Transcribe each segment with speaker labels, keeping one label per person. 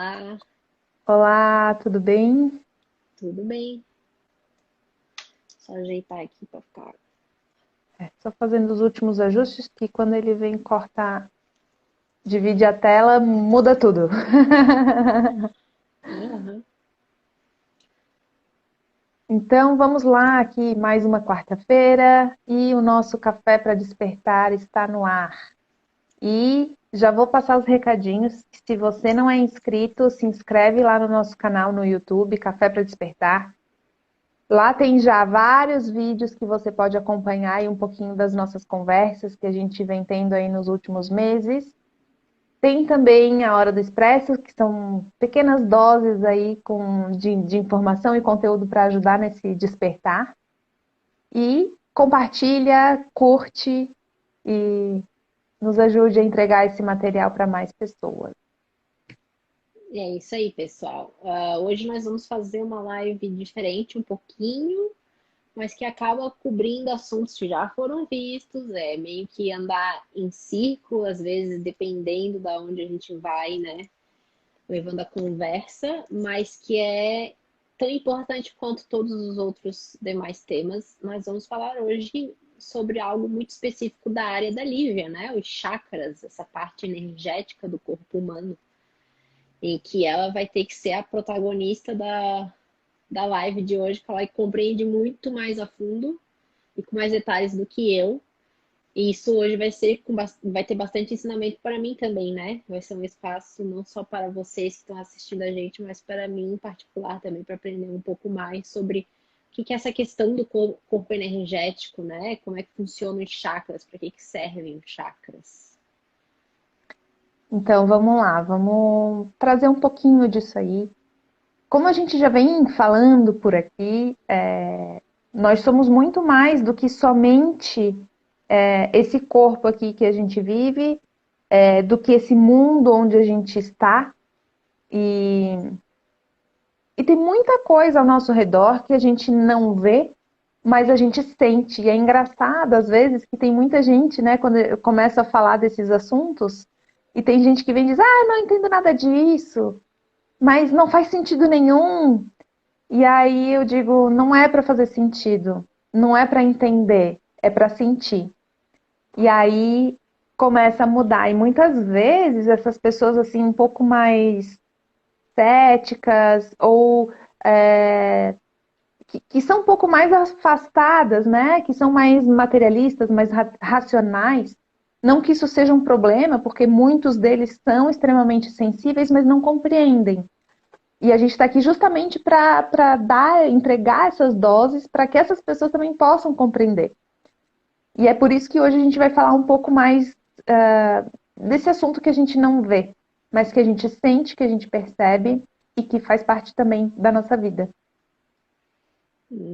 Speaker 1: Olá,
Speaker 2: Olá, tudo bem?
Speaker 1: tudo bem? Só ajeitar aqui para ficar.
Speaker 2: Só fazendo os últimos ajustes que quando ele vem cortar, divide a tela, muda tudo.
Speaker 1: Aham.
Speaker 2: Então vamos lá, aqui mais uma quarta-feira e o nosso café para despertar está no ar. E já vou passar os recadinhos. Se você não é inscrito, se inscreve lá no nosso canal no YouTube, Café para Despertar. Lá tem já vários vídeos que você pode acompanhar e um pouquinho das nossas conversas que a gente vem tendo aí nos últimos meses. Tem também a Hora do Expresso, que são pequenas doses aí de informação e conteúdo para ajudar nesse despertar. E compartilha, curte e nos ajude a entregar esse material para mais pessoas.
Speaker 1: E é isso aí, pessoal. Hoje nós vamos fazer uma live diferente um pouquinho, mas que acaba cobrindo assuntos que já foram vistos, meio que andar em círculo, às vezes, dependendo da onde a gente vai, né? Levando a conversa, mas que é tão importante quanto todos os outros demais temas. Nós vamos falar hoje sobre algo muito específico da área da Lívia, né? Os chakras, essa parte energética do corpo humano, em que ela vai ter que ser a protagonista da live de hoje, que ela compreende muito mais a fundo e com mais detalhes do que eu. E isso hoje vai ter bastante ensinamento para mim também, né? Vai ser um espaço não só para vocês que estão assistindo a gente, mas para mim em particular também, para aprender um pouco mais sobre o que é essa questão do corpo energético, né? Como é que funcionam os chakras, para que servem os chakras.
Speaker 2: Então vamos lá, vamos trazer um pouquinho disso aí. Como a gente já vem falando por aqui, nós somos muito mais do que somente esse corpo aqui que a gente vive, do que esse mundo onde a gente está. E, e tem muita coisa ao nosso redor que a gente não vê, mas a gente sente. E é engraçado, às vezes, que tem muita gente, né, quando eu começo a falar desses assuntos, e tem gente que vem e diz, ah, não entendo nada disso, mas não faz sentido nenhum. E aí eu digo, não é para fazer sentido, não é para entender, é para sentir. E aí começa a mudar. E muitas vezes essas pessoas assim um pouco mais céticas ou que são um pouco mais afastadas, né? Que são mais materialistas, mais racionais. Não que isso seja um problema, porque muitos deles são extremamente sensíveis, mas não compreendem. E a gente está aqui justamente para dar, entregar essas doses para que essas pessoas também possam compreender. E é por isso que hoje a gente vai falar um pouco mais desse assunto que a gente não vê, mas que a gente sente, que a gente percebe e que faz parte também da nossa vida.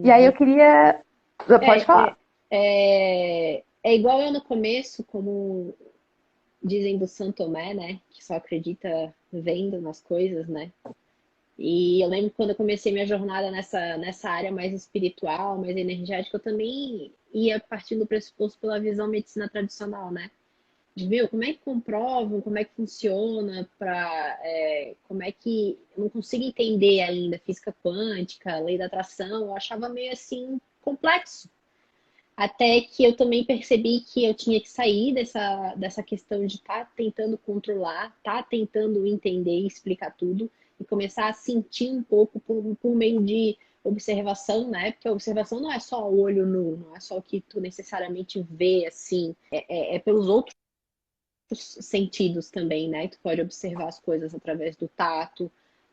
Speaker 2: E aí eu
Speaker 1: Uhum.
Speaker 2: queria. Pode
Speaker 1: É,
Speaker 2: falar.
Speaker 1: é, é igual eu no começo, como dizem do Santo Tomé, né? Que só acredita vendo nas coisas, né? E eu lembro que quando eu comecei minha jornada nessa área mais espiritual, mais energética, eu também ia partindo do pressuposto pela visão medicina tradicional, né? De, meu, como é que comprovam, como é que funciona, como é que. Eu não consigo entender ainda física quântica, lei da atração, eu achava meio assim complexo. Até que eu também percebi que eu tinha que sair dessa questão de estar tentando controlar, estar tentando entender e explicar tudo, e começar a sentir um pouco por meio de observação, né? Porque a observação não é só o olho nu, não é só o que tu necessariamente vê, assim, é pelos outros sentidos também, né? Tu pode observar as coisas através do tato,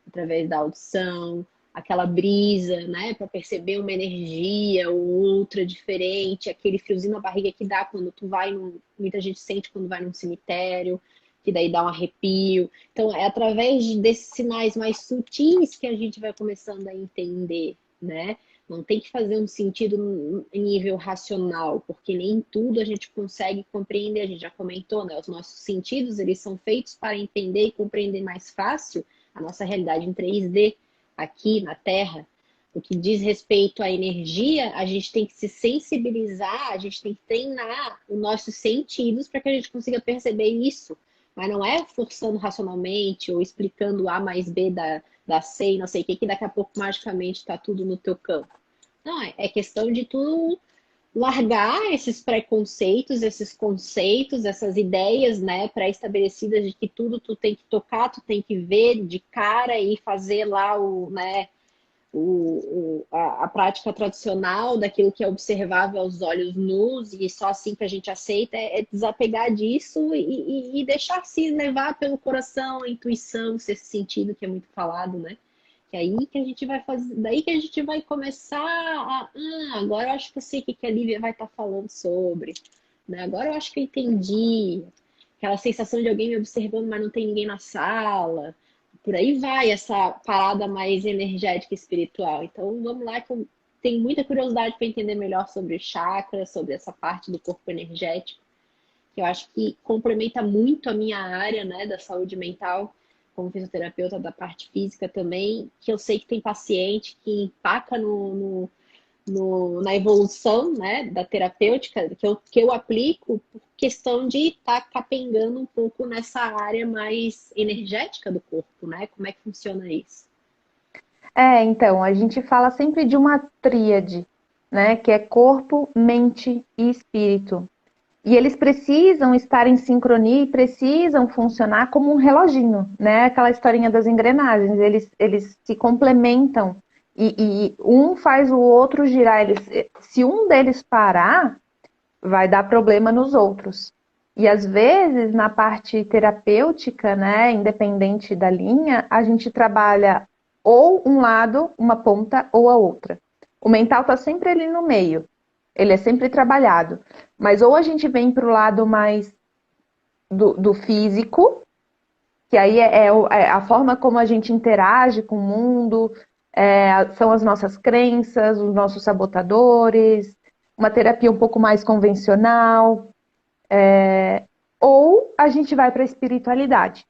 Speaker 1: através da audição, aquela brisa, né? Para perceber uma energia ou outra diferente, aquele friozinho na barriga que dá quando tu vai muita gente sente quando vai num cemitério, que daí dá um arrepio. Então, é através desses sinais mais sutis que a gente vai começando a entender, né? Não tem que fazer um sentido em nível racional, porque nem tudo a gente consegue compreender. A gente já comentou, né? Os nossos sentidos, eles são feitos para entender e compreender mais fácil a nossa realidade em 3D aqui na Terra. O que diz respeito à energia, a gente tem que se sensibilizar, a gente tem que treinar os nossos sentidos para que a gente consiga perceber isso. Mas não é forçando racionalmente ou explicando A mais B da C e não sei o que daqui a pouco magicamente está tudo no teu campo. Não, é questão de tu largar esses preconceitos, esses conceitos, essas ideias, né, pré-estabelecidas de que tudo tu tem que tocar, tu tem que ver de cara e fazer lá né, a prática tradicional daquilo que é observável aos olhos nus e só assim que a gente aceita é desapegar disso e deixar se levar pelo coração, a intuição, esse sentido que é muito falado, né? Que é aí que a gente vai fazer, daí que a gente vai começar agora eu acho que eu sei o que a Lívia vai estar falando sobre, né? Agora eu acho que eu entendi. Aquela sensação de alguém me observando, mas não tem ninguém na sala. Por aí vai essa parada mais energética e espiritual. Então vamos lá que eu tenho muita curiosidade para entender melhor sobre chakras, sobre essa parte do corpo energético, que eu acho que complementa muito a minha área, né, da saúde mental como fisioterapeuta da parte física também, que eu sei que tem paciente que empaca na evolução, né, da terapêutica que eu aplico por questão de estar capengando um pouco nessa área mais energética do corpo, né? Como é que funciona isso?
Speaker 2: Então, a gente fala sempre de uma tríade, né? Que é corpo, mente e espírito. E eles precisam estar em sincronia e precisam funcionar como um reloginho, né? Aquela historinha das engrenagens, eles se complementam e um faz o outro girar. Se um deles parar, vai dar problema nos outros. E às vezes, na parte terapêutica, né, independente da linha, a gente trabalha ou um lado, uma ponta, ou a outra. O mental está sempre ali no meio, ele é sempre trabalhado. Mas ou a gente vem para o lado mais do físico, que aí é a forma como a gente interage com o mundo, são as nossas crenças, os nossos sabotadores, uma terapia um pouco mais convencional, ou a gente vai para a espiritualidade.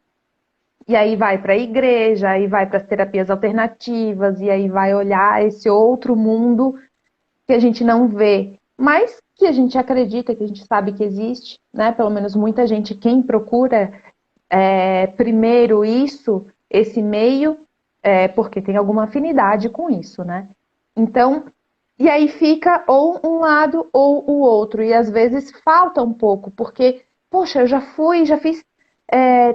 Speaker 2: E aí vai para a igreja, aí vai para as terapias alternativas, e aí vai olhar esse outro mundo que a gente não vê, mas que a gente acredita, que a gente sabe que existe, né? Pelo menos muita gente, quem procura primeiro esse meio, porque tem alguma afinidade com isso, né? Então, e aí fica ou um lado ou o outro, e às vezes falta um pouco, porque, poxa, eu já fiz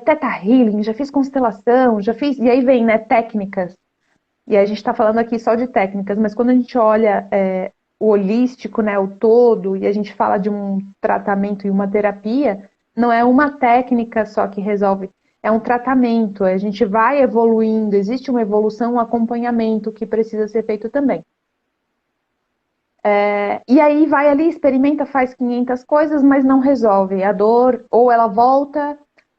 Speaker 2: Theta Healing, já fiz constelação, já fiz, e aí vem, né, técnicas, e a gente está falando aqui só de técnicas, mas quando a gente olha o holístico, né, o todo, e a gente fala de um tratamento e uma terapia, não é uma técnica só que resolve, é um tratamento, a gente vai evoluindo, existe uma evolução, um acompanhamento que precisa ser feito também. E aí vai ali, experimenta, faz 500 coisas, mas não resolve. A dor, ou ela volta,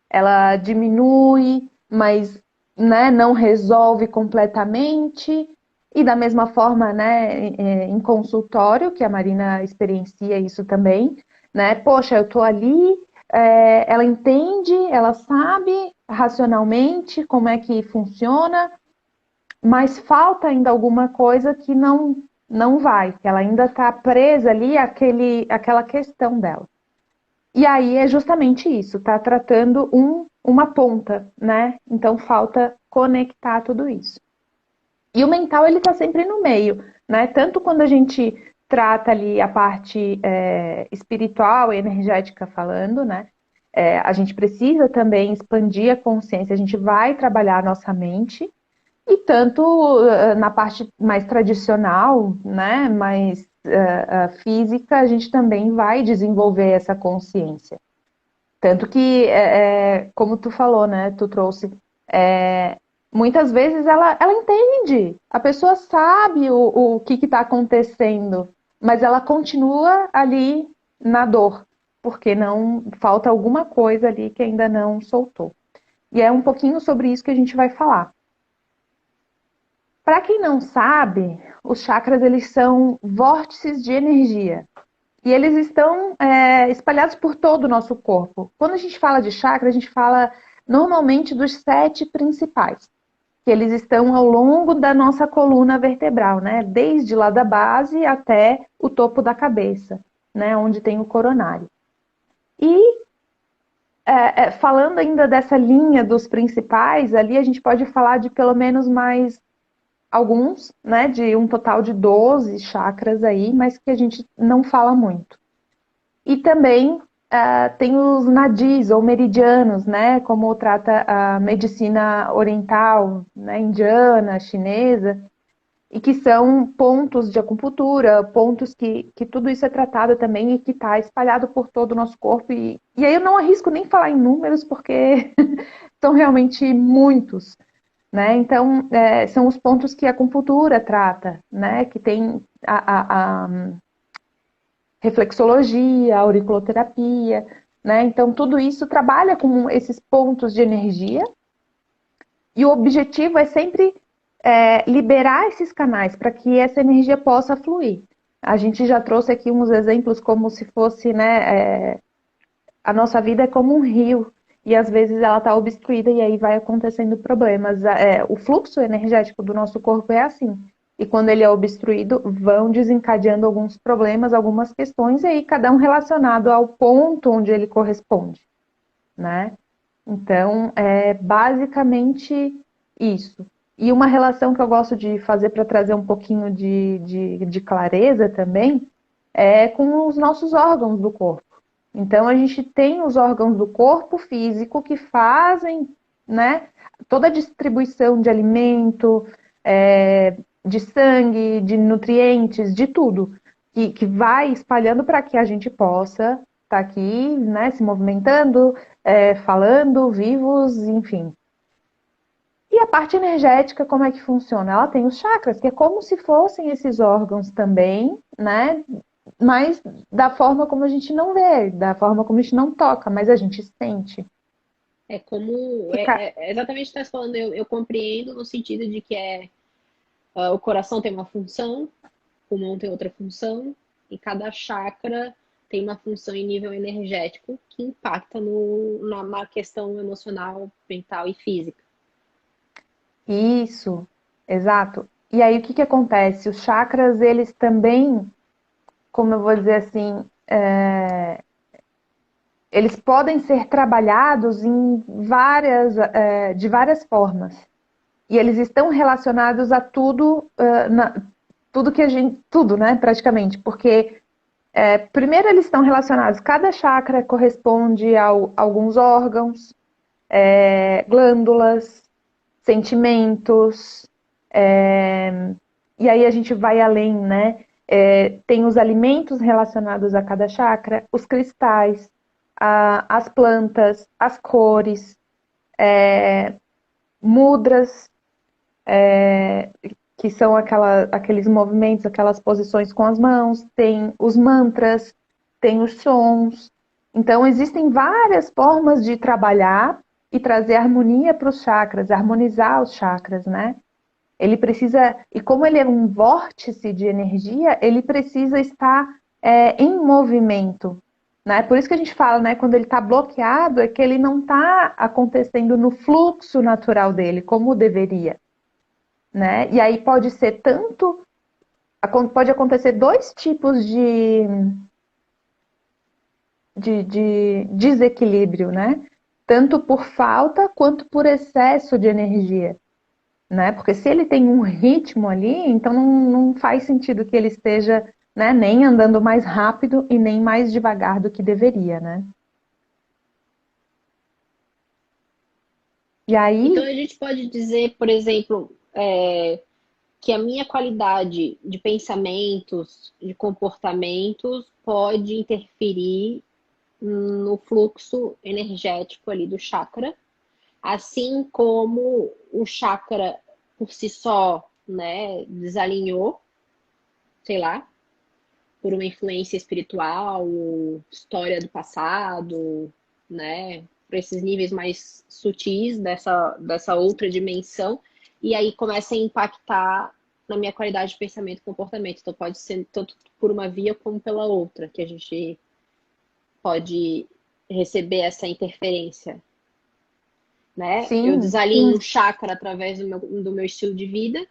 Speaker 2: ela diminui, mas né, não resolve completamente. E da mesma forma, né, em consultório, que a Marina experiencia isso também, né? Poxa, eu tô ali, ela entende, ela sabe racionalmente como é que funciona, mas falta ainda alguma coisa que não vai, que ela ainda está presa ali àquela questão dela. E aí é justamente isso, está tratando uma ponta, né? Então falta conectar tudo isso. E o mental, ele está sempre no meio, né? Tanto quando a gente trata ali a parte espiritual e energética falando, né? A gente precisa também expandir a consciência, a gente vai trabalhar a nossa mente, e tanto na parte mais tradicional, né, mais física, a gente também vai desenvolver essa consciência. Tanto que, como tu falou, né, tu trouxe, muitas vezes ela entende, a pessoa sabe o que está acontecendo, mas ela continua ali na dor, porque não falta alguma coisa ali que ainda não soltou. E é um pouquinho sobre isso que a gente vai falar. Para quem não sabe, os chakras eles são vórtices de energia e eles estão espalhados por todo o nosso corpo. Quando a gente fala de chakra, a gente fala normalmente dos 7 principais, que eles estão ao longo da nossa coluna vertebral, né? Desde lá da base até o topo da cabeça, né? Onde tem o coronário. E falando ainda dessa linha dos principais, ali a gente pode falar de pelo menos mais alguns, né, de um total de 12 chakras aí, mas que a gente não fala muito. E também tem os nadis, ou meridianos, né, como trata a medicina oriental, né, indiana, chinesa, e que são pontos de acupuntura, pontos que tudo isso é tratado também e que está espalhado por todo o nosso corpo. E aí eu não arrisco nem falar em números, porque são realmente muitos. Né? Então, são os pontos que a acupuntura trata, né? Que tem a reflexologia, a auriculoterapia, né? Então, tudo isso trabalha com esses pontos de energia e o objetivo é sempre liberar esses canais para que essa energia possa fluir. A gente já trouxe aqui uns exemplos como se fosse, né, a nossa vida é como um rio e às vezes ela está obstruída e aí vai acontecendo problemas. O fluxo energético do nosso corpo é assim. E quando ele é obstruído, vão desencadeando alguns problemas, algumas questões, e aí cada um relacionado ao ponto onde ele corresponde, né? Então, é basicamente isso. E uma relação que eu gosto de fazer para trazer um pouquinho de clareza também é com os nossos órgãos do corpo. Então, a gente tem os órgãos do corpo físico que fazem, né, toda a distribuição de alimento, de sangue, de nutrientes, de tudo, que vai espalhando para que a gente possa estar aqui, né, se movimentando, falando, vivos, enfim. E a parte energética, como é que funciona? Ela tem os chakras, que é como se fossem esses órgãos também, né? Mas da forma como a gente não vê, da forma como a gente não toca, mas a gente sente.
Speaker 1: É como.
Speaker 2: Fica...
Speaker 1: É exatamente o que você está falando, eu compreendo no sentido de que o coração tem uma função, o pulmão tem outra função, e cada chakra tem uma função em nível energético que impacta na questão emocional, mental e física.
Speaker 2: Isso, exato. E aí o que acontece? Os chakras, eles também, como eu vou dizer assim, eles podem ser trabalhados de várias formas. E eles estão relacionados a tudo, tudo que a gente, tudo, né, praticamente, porque primeiro eles estão relacionados, cada chakra corresponde a alguns órgãos, glândulas, sentimentos, e aí a gente vai além, né? Tem os alimentos relacionados a cada chakra, os cristais, as plantas, as cores, mudras, que são aqueles movimentos, aquelas posições com as mãos, tem os mantras, tem os sons. Então, existem várias formas de trabalhar e trazer harmonia para os chakras, harmonizar os chakras, né? Ele precisa, e como ele é um vórtice de energia, ele precisa estar em movimento, né? Por isso que a gente fala, né, quando ele está bloqueado, é que ele não está acontecendo no fluxo natural dele, como deveria, né? E aí pode ser pode acontecer dois tipos de desequilíbrio, né? Tanto por falta quanto por excesso de energia, né? Porque se ele tem um ritmo ali, então não faz sentido que ele esteja, né, nem andando mais rápido e nem mais devagar do que deveria, né? E
Speaker 1: Então
Speaker 2: aí,
Speaker 1: a gente pode dizer, por exemplo, que a minha qualidade de pensamentos, de comportamentos, pode interferir no fluxo energético ali do chakra, assim como o chakra por si só, né, desalinhou, sei lá, por uma influência espiritual, história do passado, né, para esses níveis mais sutis dessa outra dimensão, e aí começa a impactar na minha qualidade de pensamento e comportamento. Então pode ser tanto por uma via como pela outra que a gente pode receber essa interferência, né? Eu
Speaker 2: sim,
Speaker 1: desalinho um chakra através do meu estilo de vida,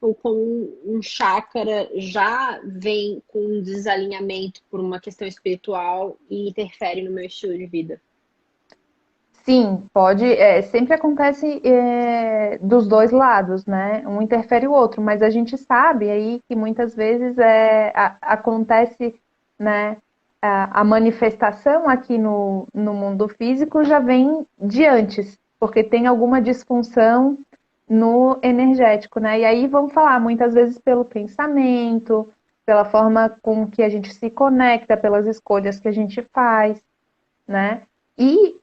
Speaker 1: ou com um chakra já vem com um desalinhamento por uma questão espiritual e interfere no meu estilo de vida.
Speaker 2: sim, pode, sempre acontece dos dois lados, né? Um interfere o outro, mas a gente sabe aí que muitas vezes acontece, né? A manifestação aqui no mundo físico já vem de antes, porque tem alguma disfunção no energético, né? E aí vamos falar muitas vezes pelo pensamento, pela forma com que a gente se conecta, pelas escolhas que a gente faz, né? E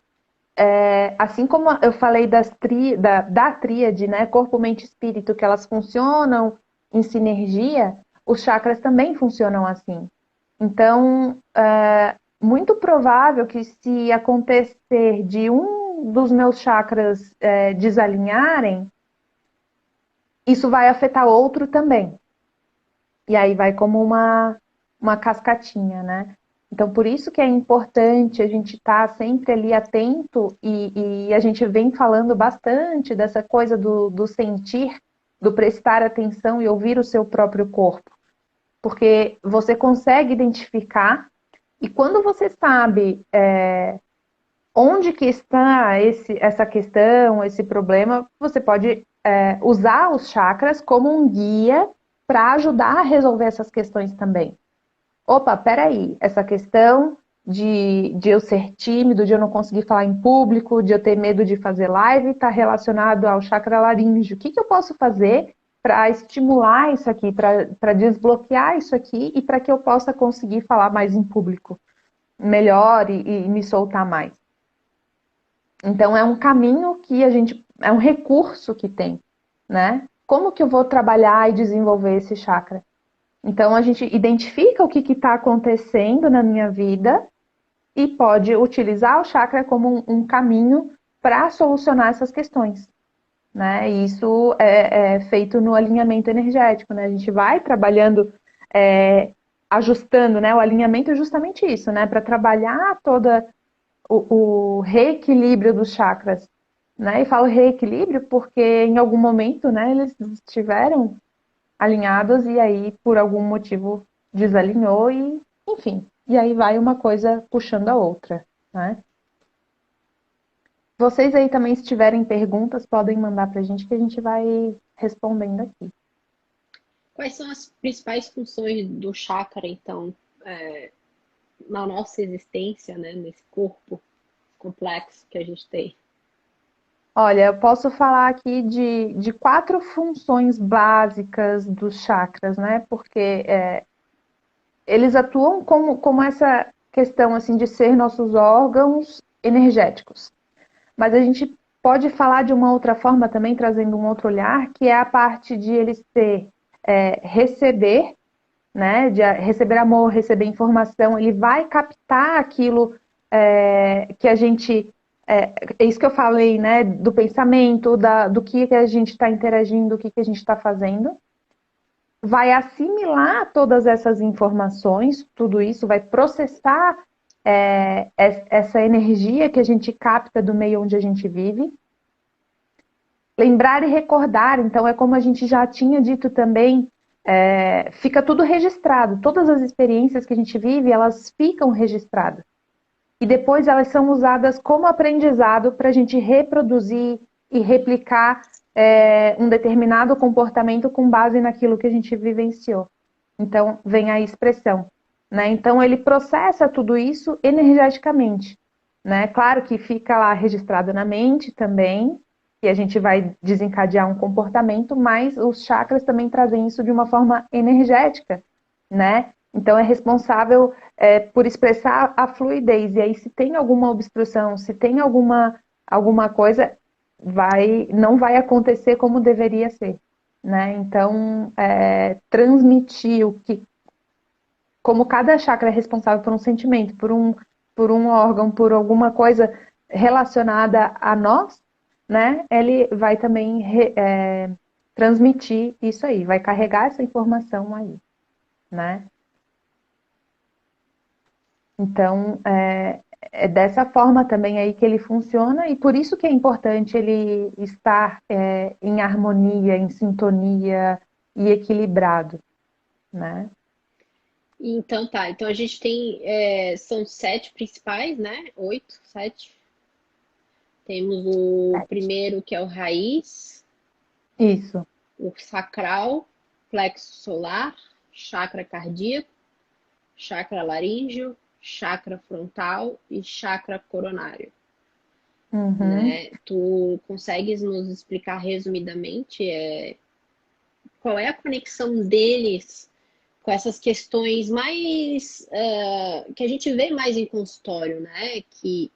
Speaker 2: assim como eu falei da tríade, né, corpo, mente e espírito, que elas funcionam em sinergia, os chakras também funcionam assim. Então, muito provável que se acontecer de um dos meus chakras desalinharem, isso vai afetar outro também. E aí vai como uma cascatinha, né? Então, por isso que é importante a gente estar sempre ali atento e a gente vem falando bastante dessa coisa do sentir, do prestar atenção e ouvir o seu próprio corpo. Porque você consegue identificar e quando você sabe onde que está essa questão, esse problema, você pode usar os chakras como um guia para ajudar a resolver essas questões também. Opa, peraí, essa questão de eu ser tímido, de eu não conseguir falar em público, de eu ter medo de fazer live, está relacionado ao chakra laríngeo. O que, que eu posso fazer para estimular isso aqui, para desbloquear isso aqui e para que eu possa conseguir falar mais em público melhor e me soltar mais? Então é um caminho que é um recurso que tem, né? Como que eu vou trabalhar e desenvolver esse chakra? Então a gente identifica o que está acontecendo na minha vida e pode utilizar o chakra como um caminho para solucionar essas questões, né? E isso é feito no alinhamento energético, né? A gente vai trabalhando, ajustando, né? O alinhamento é justamente isso, né? Para trabalhar toda o reequilíbrio dos chakras, né? E falo reequilíbrio porque em algum momento, né, eles estiveram alinhados e aí por algum motivo desalinhou e, enfim, e aí vai uma coisa puxando a outra, né? Vocês aí também, se tiverem perguntas, podem mandar para a gente que a gente vai respondendo aqui.
Speaker 1: Quais são as principais funções do chakra, então, na nossa existência, né? Nesse corpo complexo que a gente tem?
Speaker 2: Olha, eu posso falar aqui de quatro funções básicas dos chakras, né? Porque eles atuam como essa questão assim de ser nossos órgãos energéticos. Mas a gente pode falar de uma outra forma também, trazendo um outro olhar, que é a parte de eles ser receber, né? De receber amor, receber informação, ele vai captar aquilo que a gente. É isso que eu falei, né? Do pensamento, do que a gente está interagindo, o que a gente está fazendo vai assimilar todas essas informações, tudo isso, vai processar essa energia que a gente capta do meio onde a gente vive. Lembrar e recordar, então é como a gente já tinha dito também, fica tudo registrado. Todas as experiências que a gente vive, elas ficam registradas. E depois elas são usadas como aprendizado para a gente reproduzir e replicar um determinado comportamento com base naquilo que a gente vivenciou. Então, vem a expressão. Né? Então, ele processa tudo isso energeticamente. Né? Claro que fica lá registrado na mente também, e a gente vai desencadear um comportamento, mas os chakras também trazem isso de uma forma energética, né? Então é responsável por expressar a fluidez. E aí, se tem alguma obstrução, se tem alguma coisa, não vai acontecer como deveria ser. Né? Então, transmitir como cada chakra é responsável por um sentimento, por um órgão, por alguma coisa relacionada a nós, né? Ele vai também transmitir isso aí, vai carregar essa informação aí, né? Então, é dessa forma também aí que ele funciona e por isso que é importante ele estar em harmonia, em sintonia e equilibrado, né?
Speaker 1: Então tá, então a gente tem, são 7 principais, né? 8, 7. Temos o
Speaker 2: 7.
Speaker 1: primeiro, que é o raiz,
Speaker 2: Isso.
Speaker 1: o sacral, plexo solar, chakra cardíaco, chakra laríngeo, chakra frontal e chakra coronário.
Speaker 2: Uhum.
Speaker 1: Né? Tu consegues nos explicar resumidamente qual é a conexão deles com essas questões mais que a gente vê mais em consultório, né? Que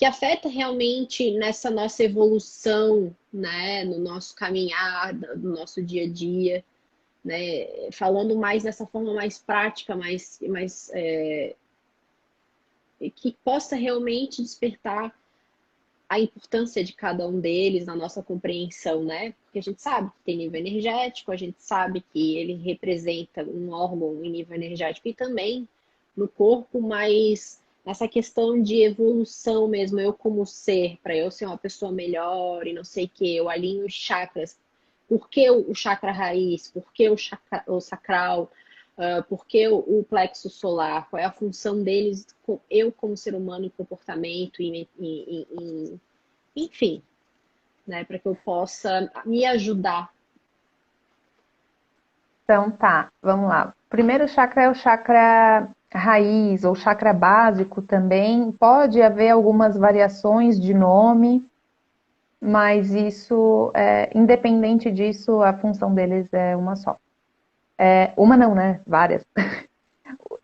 Speaker 1: afeta realmente nessa nossa evolução, né? No nosso caminhar, no nosso dia a dia, né? Falando mais dessa forma mais prática, mais que possa realmente despertar a importância de cada um deles na nossa compreensão, né? Porque a gente sabe que tem nível energético, a gente sabe que ele representa um órgão em nível energético e também no corpo, mas essa questão de evolução mesmo, eu como ser, para eu ser uma pessoa melhor e não sei o que, eu alinho os chakras. Por que o chakra raiz? Por que o sacral? Por que o plexo solar? Qual é a função deles, eu como ser humano em comportamento, enfim, né? Para que eu possa me ajudar.
Speaker 2: Então tá, vamos lá. O primeiro chakra é o chakra raiz ou chakra básico também. Pode haver algumas variações de nome, mas isso, independente disso, a função deles é uma só. Uma não, né? Várias.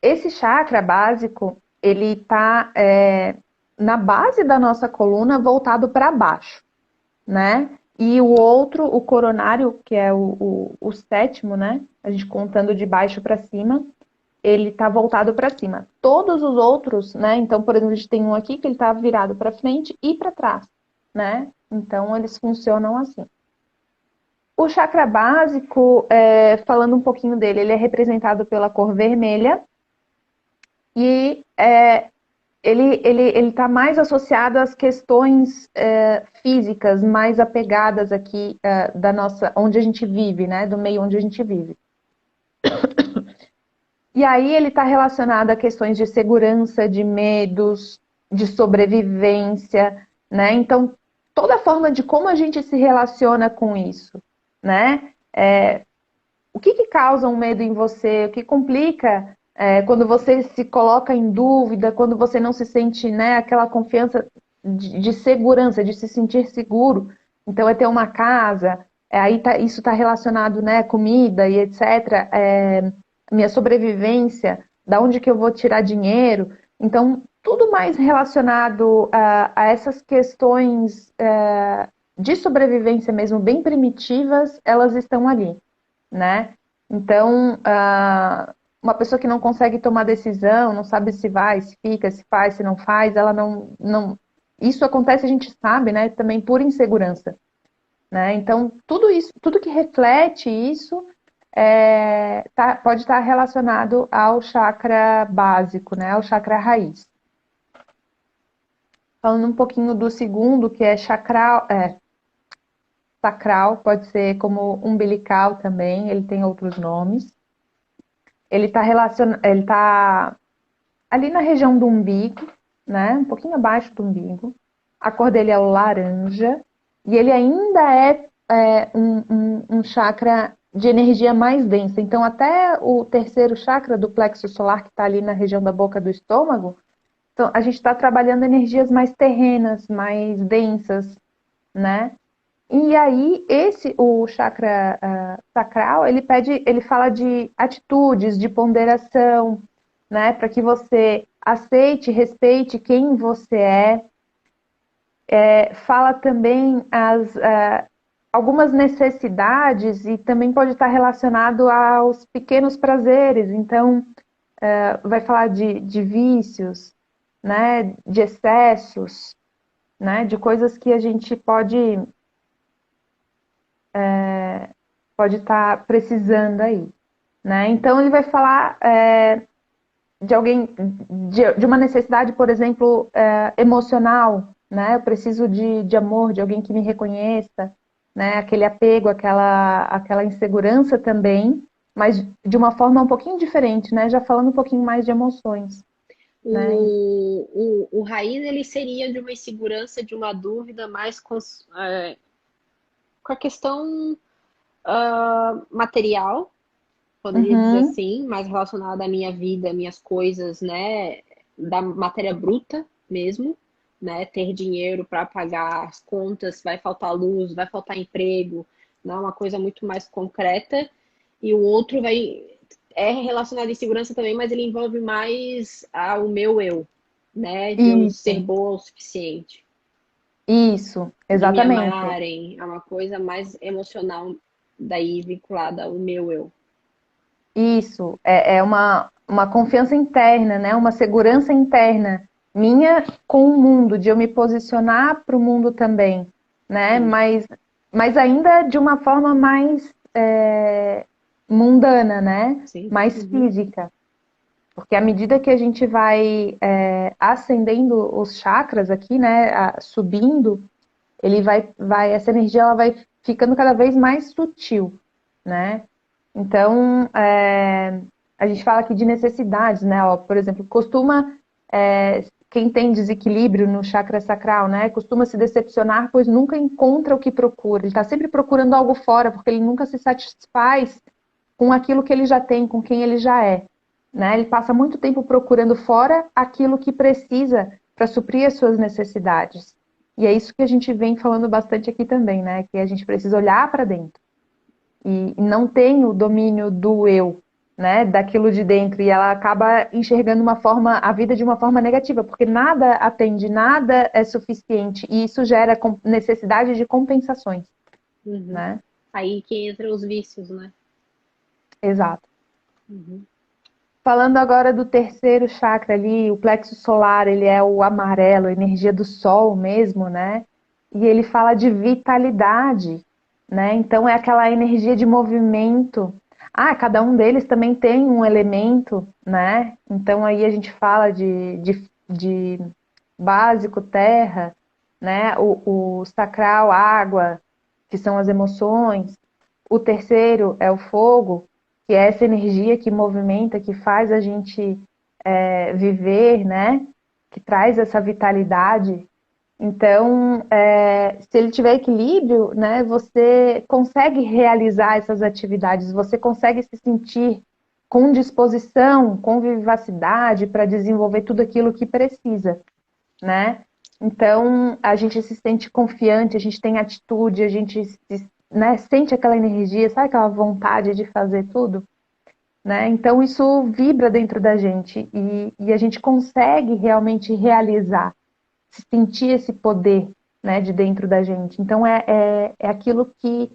Speaker 2: Esse chakra básico, ele está na base da nossa coluna voltado para baixo, né? E o outro, o coronário, que é o sétimo, né? A gente contando de baixo para cima, ele está voltado para cima. Todos os outros, né? Então, por exemplo, a gente tem um aqui que ele está virado para frente e para trás, né? Então, eles funcionam assim. O chakra básico, falando um pouquinho dele, ele é representado pela cor vermelha e ele está mais associado às questões físicas, mais apegadas aqui da nossa, onde a gente vive, né? Do meio onde a gente vive. E aí ele está relacionado a questões de segurança, de medos, de sobrevivência, né? Então, toda a forma de como a gente se relaciona com isso, né? O que causa um medo em você? O que complica quando você se coloca em dúvida, quando você não se sente, né, aquela confiança de segurança, de se sentir seguro? Então, é ter uma casa, aí isso está relacionado, né, comida e etc. Minha sobrevivência, da onde que eu vou tirar dinheiro? Então, tudo mais relacionado a essas questões de sobrevivência mesmo, bem primitivas, elas estão ali, né? Então, uma pessoa que não consegue tomar decisão, não sabe se vai, se fica, se faz, se não faz, ela não... Isso acontece, a gente sabe, né? Também por insegurança, né? Então, tudo isso, tudo que reflete isso pode estar relacionado ao chakra básico, né? Ao chakra raiz. Falando um pouquinho do segundo, que é sacral, pode ser como umbilical também, ele tem outros nomes. Ele tá ali na região do umbigo, né? Um pouquinho abaixo do umbigo. A cor dele é o laranja. E ele ainda é um chakra de energia mais densa. Então, até o terceiro chakra do plexo solar, que está ali na região da boca do estômago, então, a gente está trabalhando energias mais terrenas, mais densas, né? E aí, o chakra sacral, ele fala de atitudes, de ponderação, né? Para que você aceite, respeite quem você fala também algumas necessidades e também pode estar relacionado aos pequenos prazeres. Então, vai falar de vícios, né? De excessos, né? De coisas que a gente pode estar precisando aí, né? Então ele vai falar de alguém, de uma necessidade, por exemplo, emocional, né? Eu preciso de amor, de alguém que me reconheça, né? Aquele apego, aquela insegurança também, mas de uma forma um pouquinho diferente, né? Já falando um pouquinho mais de emoções. né?
Speaker 1: O Rain, ele seria de uma insegurança, de uma dúvida mais com a questão material, poderia dizer
Speaker 2: Uhum,
Speaker 1: assim, mais relacionada à minha vida, minhas coisas, né, da matéria bruta mesmo, né, ter dinheiro para pagar as contas, vai faltar luz, vai faltar emprego, né, uma coisa muito mais concreta. E o outro é relacionado à insegurança também, mas ele envolve mais o meu eu, né, de eu ser
Speaker 2: isso,
Speaker 1: boa o suficiente,
Speaker 2: isso,
Speaker 1: de me
Speaker 2: exatamente.
Speaker 1: amarem, é uma coisa mais emocional daí vinculada ao meu eu.
Speaker 2: Isso, é uma confiança interna, né? Uma segurança interna minha com o mundo, de eu me posicionar para o mundo também, né?
Speaker 1: Sim,
Speaker 2: Mas ainda de uma forma mais mundana, né?
Speaker 1: sim.
Speaker 2: Mais
Speaker 1: Uhum.
Speaker 2: física. Porque à medida que a gente vai ascendendo os chakras aqui, né? Subindo, essa energia ela vai ficando cada vez mais sutil, né? Então, a gente fala aqui de necessidades, né? Ó, por exemplo, quem tem desequilíbrio no chakra sacral, né? Costuma se decepcionar, pois nunca encontra o que procura. Ele está sempre procurando algo fora, porque ele nunca se satisfaz com aquilo que ele já tem, com quem ele já é, né? Ele passa muito tempo procurando fora aquilo que precisa para suprir as suas necessidades. E é isso que a gente vem falando bastante aqui também, né? Que a gente precisa olhar para dentro e não tem o domínio do eu, né, daquilo de dentro, e ela acaba enxergando a vida de uma forma negativa, porque nada atende, nada é suficiente, e isso gera necessidade de compensações,
Speaker 1: Uhum.
Speaker 2: né?
Speaker 1: Aí que entra os vícios, né?
Speaker 2: Exato.
Speaker 1: Uhum.
Speaker 2: Falando agora do terceiro chakra ali, o plexo solar, ele é o amarelo, a energia do sol mesmo, né? E ele fala de vitalidade, né? Então é aquela energia de movimento. Ah, cada um deles também tem um elemento, né? Então aí a gente fala de básico, terra, né? O sacral, água, que são as emoções. O terceiro é o fogo, que é essa energia que movimenta, que faz a gente viver, né? Que traz essa vitalidade. Então, se ele tiver equilíbrio, né, você consegue realizar essas atividades, você consegue se sentir com disposição, com vivacidade para desenvolver tudo aquilo que precisa, né? Então, a gente se sente confiante, a gente tem atitude, a gente né, sente aquela energia, sabe aquela vontade de fazer tudo? Né? Então, isso vibra dentro da gente e a gente consegue realmente realizar, sentir esse poder, né, de dentro da gente. Então, é aquilo que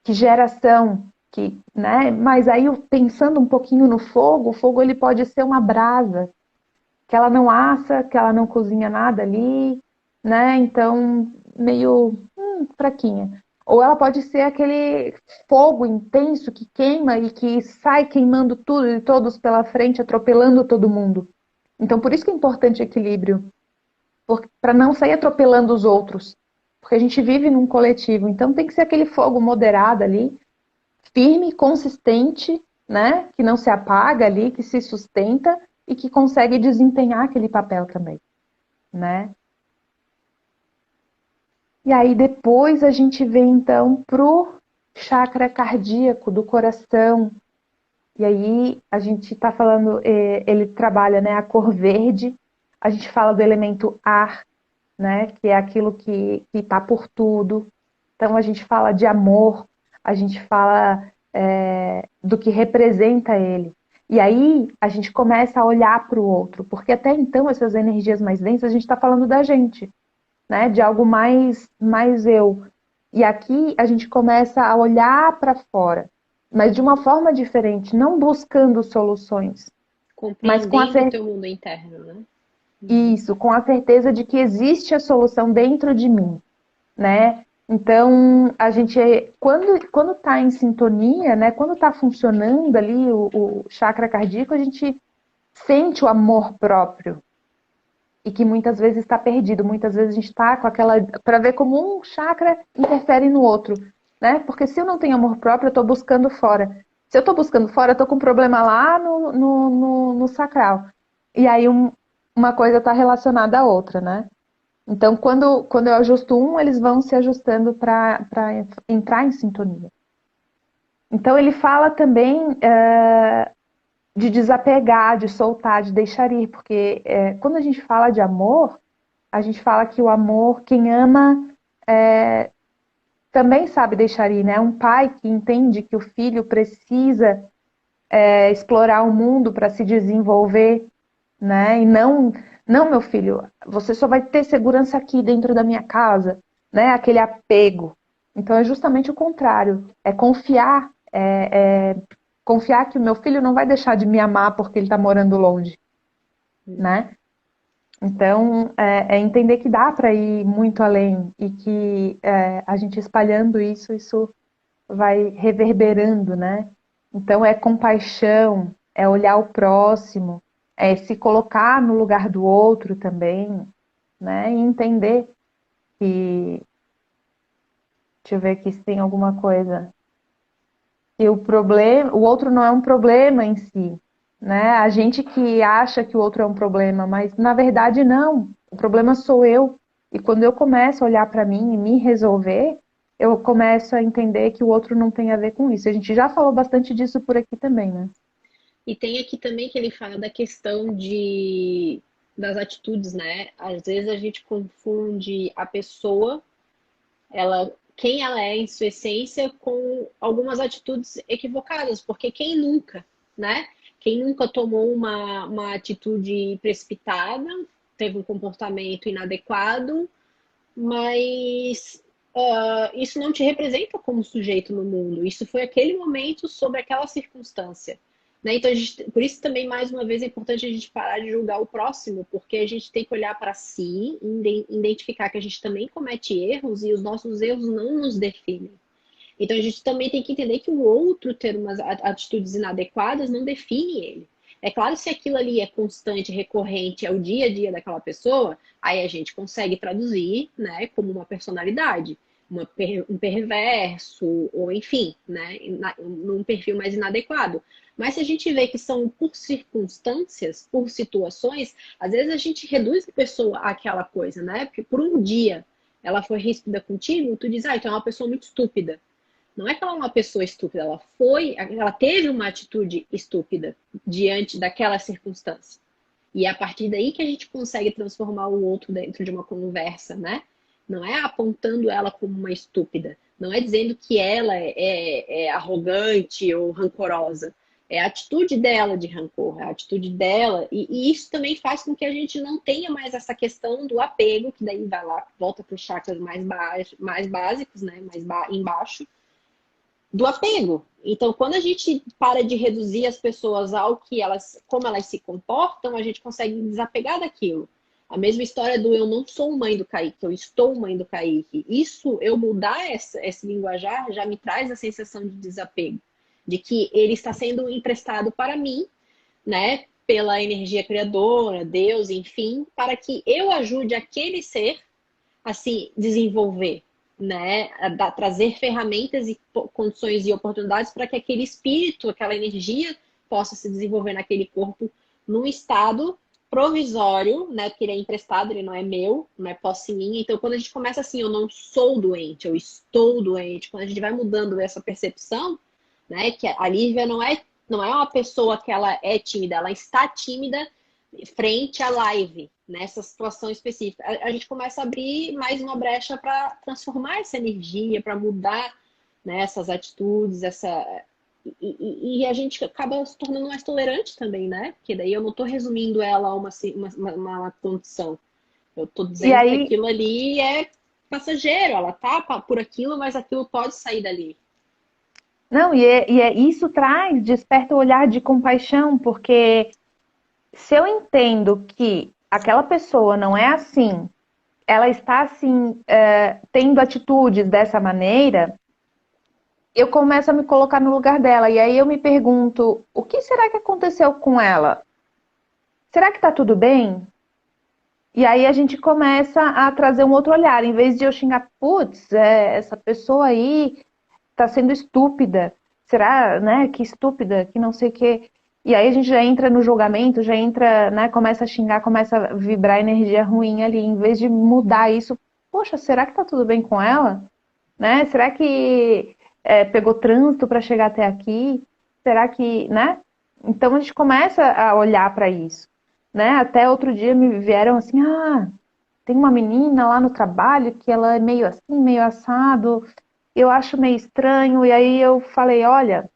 Speaker 2: gera ação, né? Mas aí, pensando um pouquinho no fogo, o fogo ele pode ser uma brasa, que ela não assa, que ela não cozinha nada ali, né? Então, meio fraquinha. Ou ela pode ser aquele fogo intenso que queima e que sai queimando tudo e todos pela frente, atropelando todo mundo. Então, por isso que é importante equilíbrio, para não sair atropelando os outros. Porque a gente vive num coletivo, então tem que ser aquele fogo moderado ali, firme, consistente, né? Que não se apaga ali, que se sustenta e que consegue desempenhar aquele papel também, né? E aí depois a gente vem então pro chakra cardíaco do coração. E aí a gente está falando, ele trabalha, né, a cor verde. A gente fala do elemento ar, né, que é aquilo que está por tudo. Então a gente fala de amor, a gente fala do que representa ele. E aí a gente começa a olhar para o outro, porque até então essas energias mais densas a gente está falando da gente, né? De algo mais eu. E aqui a gente começa a olhar para fora, mas de uma forma diferente, não buscando soluções, mas
Speaker 1: Compreendendo o teu mundo interno, né? Uhum.
Speaker 2: isso, com a certeza de que existe a solução dentro de mim, né? Então, a gente, quando está em sintonia, né? Quando está funcionando ali o chakra cardíaco, a gente sente o amor próprio, e que muitas vezes está perdido. Muitas vezes a gente está com aquela. Para ver como um chakra interfere no outro. Né? Porque se eu não tenho amor próprio, eu estou buscando fora. Se eu estou buscando fora, eu estou com um problema lá no sacral. E aí uma coisa está relacionada à outra, né? Então, quando eu ajusto um, eles vão se ajustando para entrar em sintonia. Então, ele fala também de desapegar, de soltar, de deixar ir, porque quando a gente fala de amor, a gente fala que o amor, quem ama, também sabe deixar ir, né? Um pai que entende que o filho precisa explorar o mundo para se desenvolver, né? E não, meu filho, você só vai ter segurança aqui dentro da minha casa, né? Aquele apego. Então é justamente o contrário. É confiar que o meu filho não vai deixar de me amar porque ele está morando longe, né? Então é entender que dá para ir muito além e que a gente espalhando isso vai reverberando, né? Então é compaixão, é olhar o próximo, é se colocar no lugar do outro também, né? E entender que, deixa eu ver aqui se tem alguma coisa, que o outro não é um problema em si, né? A gente que acha que o outro é um problema, mas na verdade não. O problema sou eu. E quando eu começo a olhar para mim e me resolver, eu começo a entender que o outro não tem a ver com isso. A gente já falou bastante disso por aqui também, né?
Speaker 1: E tem aqui também que ele fala da questão das atitudes, né? Às vezes a gente confunde a pessoa, quem ela é em sua essência, com algumas atitudes equivocadas, porque quem nunca, né? Quem nunca tomou uma atitude precipitada, teve um comportamento inadequado, mas isso não te representa como sujeito no mundo. Isso foi aquele momento sobre aquela circunstância. Né? Então, por isso também, mais uma vez, é importante a gente parar de julgar o próximo, porque a gente tem que olhar para si, identificar que a gente também comete erros e os nossos erros não nos definem. Então, a gente também tem que entender que o outro ter umas atitudes inadequadas não define ele. É claro, se aquilo ali é constante, recorrente, é o dia a dia daquela pessoa, aí a gente consegue traduzir, né, como uma personalidade, um perverso, ou enfim, né, num perfil mais inadequado. Mas se a gente vê que são por circunstâncias, por situações, às vezes a gente reduz a pessoa àquela coisa, né? Porque por um dia ela foi ríspida contigo, tu diz, então é uma pessoa muito estúpida. Não é que ela é uma pessoa estúpida, ela teve uma atitude estúpida diante daquela circunstância. E é a partir daí que a gente consegue transformar o outro dentro de uma conversa, né? Não é apontando ela como uma estúpida. Não é dizendo que ela é arrogante ou rancorosa. É a atitude dela de rancor, é a atitude dela. E isso também faz com que a gente não tenha mais essa questão do apego, que daí vai lá, volta para os chakras mais básicos, né? Embaixo do apego. Então, quando a gente para de reduzir as pessoas ao que como elas se comportam, a gente consegue desapegar daquilo. A mesma história do eu não sou mãe do Kaique, eu estou mãe do Kaique. Isso, eu mudar esse linguajar, já me traz a sensação de desapego. De que ele está sendo emprestado para mim, né? Pela energia criadora, Deus, enfim, para que eu ajude aquele ser a se desenvolver, né? Trazer ferramentas e condições e oportunidades para que aquele espírito, aquela energia possa se desenvolver naquele corpo num estado provisório, né? Porque ele é emprestado, ele não é meu, não é posse minha. Então, quando a gente começa assim, eu não sou doente, eu estou doente, quando a gente vai mudando essa percepção, né? Que a Lívia não é uma pessoa que ela é tímida, ela está tímida frente à live, nessa situação específica. A gente começa a abrir mais uma brecha para transformar essa energia, para mudar, né, essas atitudes, e a gente acaba se tornando mais tolerante também, né? Porque daí eu não estou resumindo ela a uma condição. Eu estou
Speaker 2: E
Speaker 1: dizendo que
Speaker 2: aí,
Speaker 1: aquilo ali é passageiro, ela tá por aquilo, mas aquilo pode sair dali.
Speaker 2: não, isso desperta o olhar de compaixão, porque se eu entendo que aquela pessoa não é assim, ela está assim, tendo atitudes dessa maneira, eu começo a me colocar no lugar dela. E aí eu me pergunto, o que será que aconteceu com ela? Será que está tudo bem? E aí a gente começa a trazer um outro olhar. Em vez de eu xingar, putz, essa pessoa aí está sendo estúpida. Será, né, que estúpida, que não sei o quê. E aí a gente já entra no julgamento, já entra, né, começa a xingar, começa a vibrar energia ruim ali, em vez de mudar isso. Poxa, será que tá tudo bem com ela? Né? Será que pegou trânsito para chegar até aqui? Será que, né? Então a gente começa a olhar para isso, né? Até outro dia me vieram assim, tem uma menina lá no trabalho que ela é meio assim, meio assado, eu acho meio estranho, e aí eu falei, olha,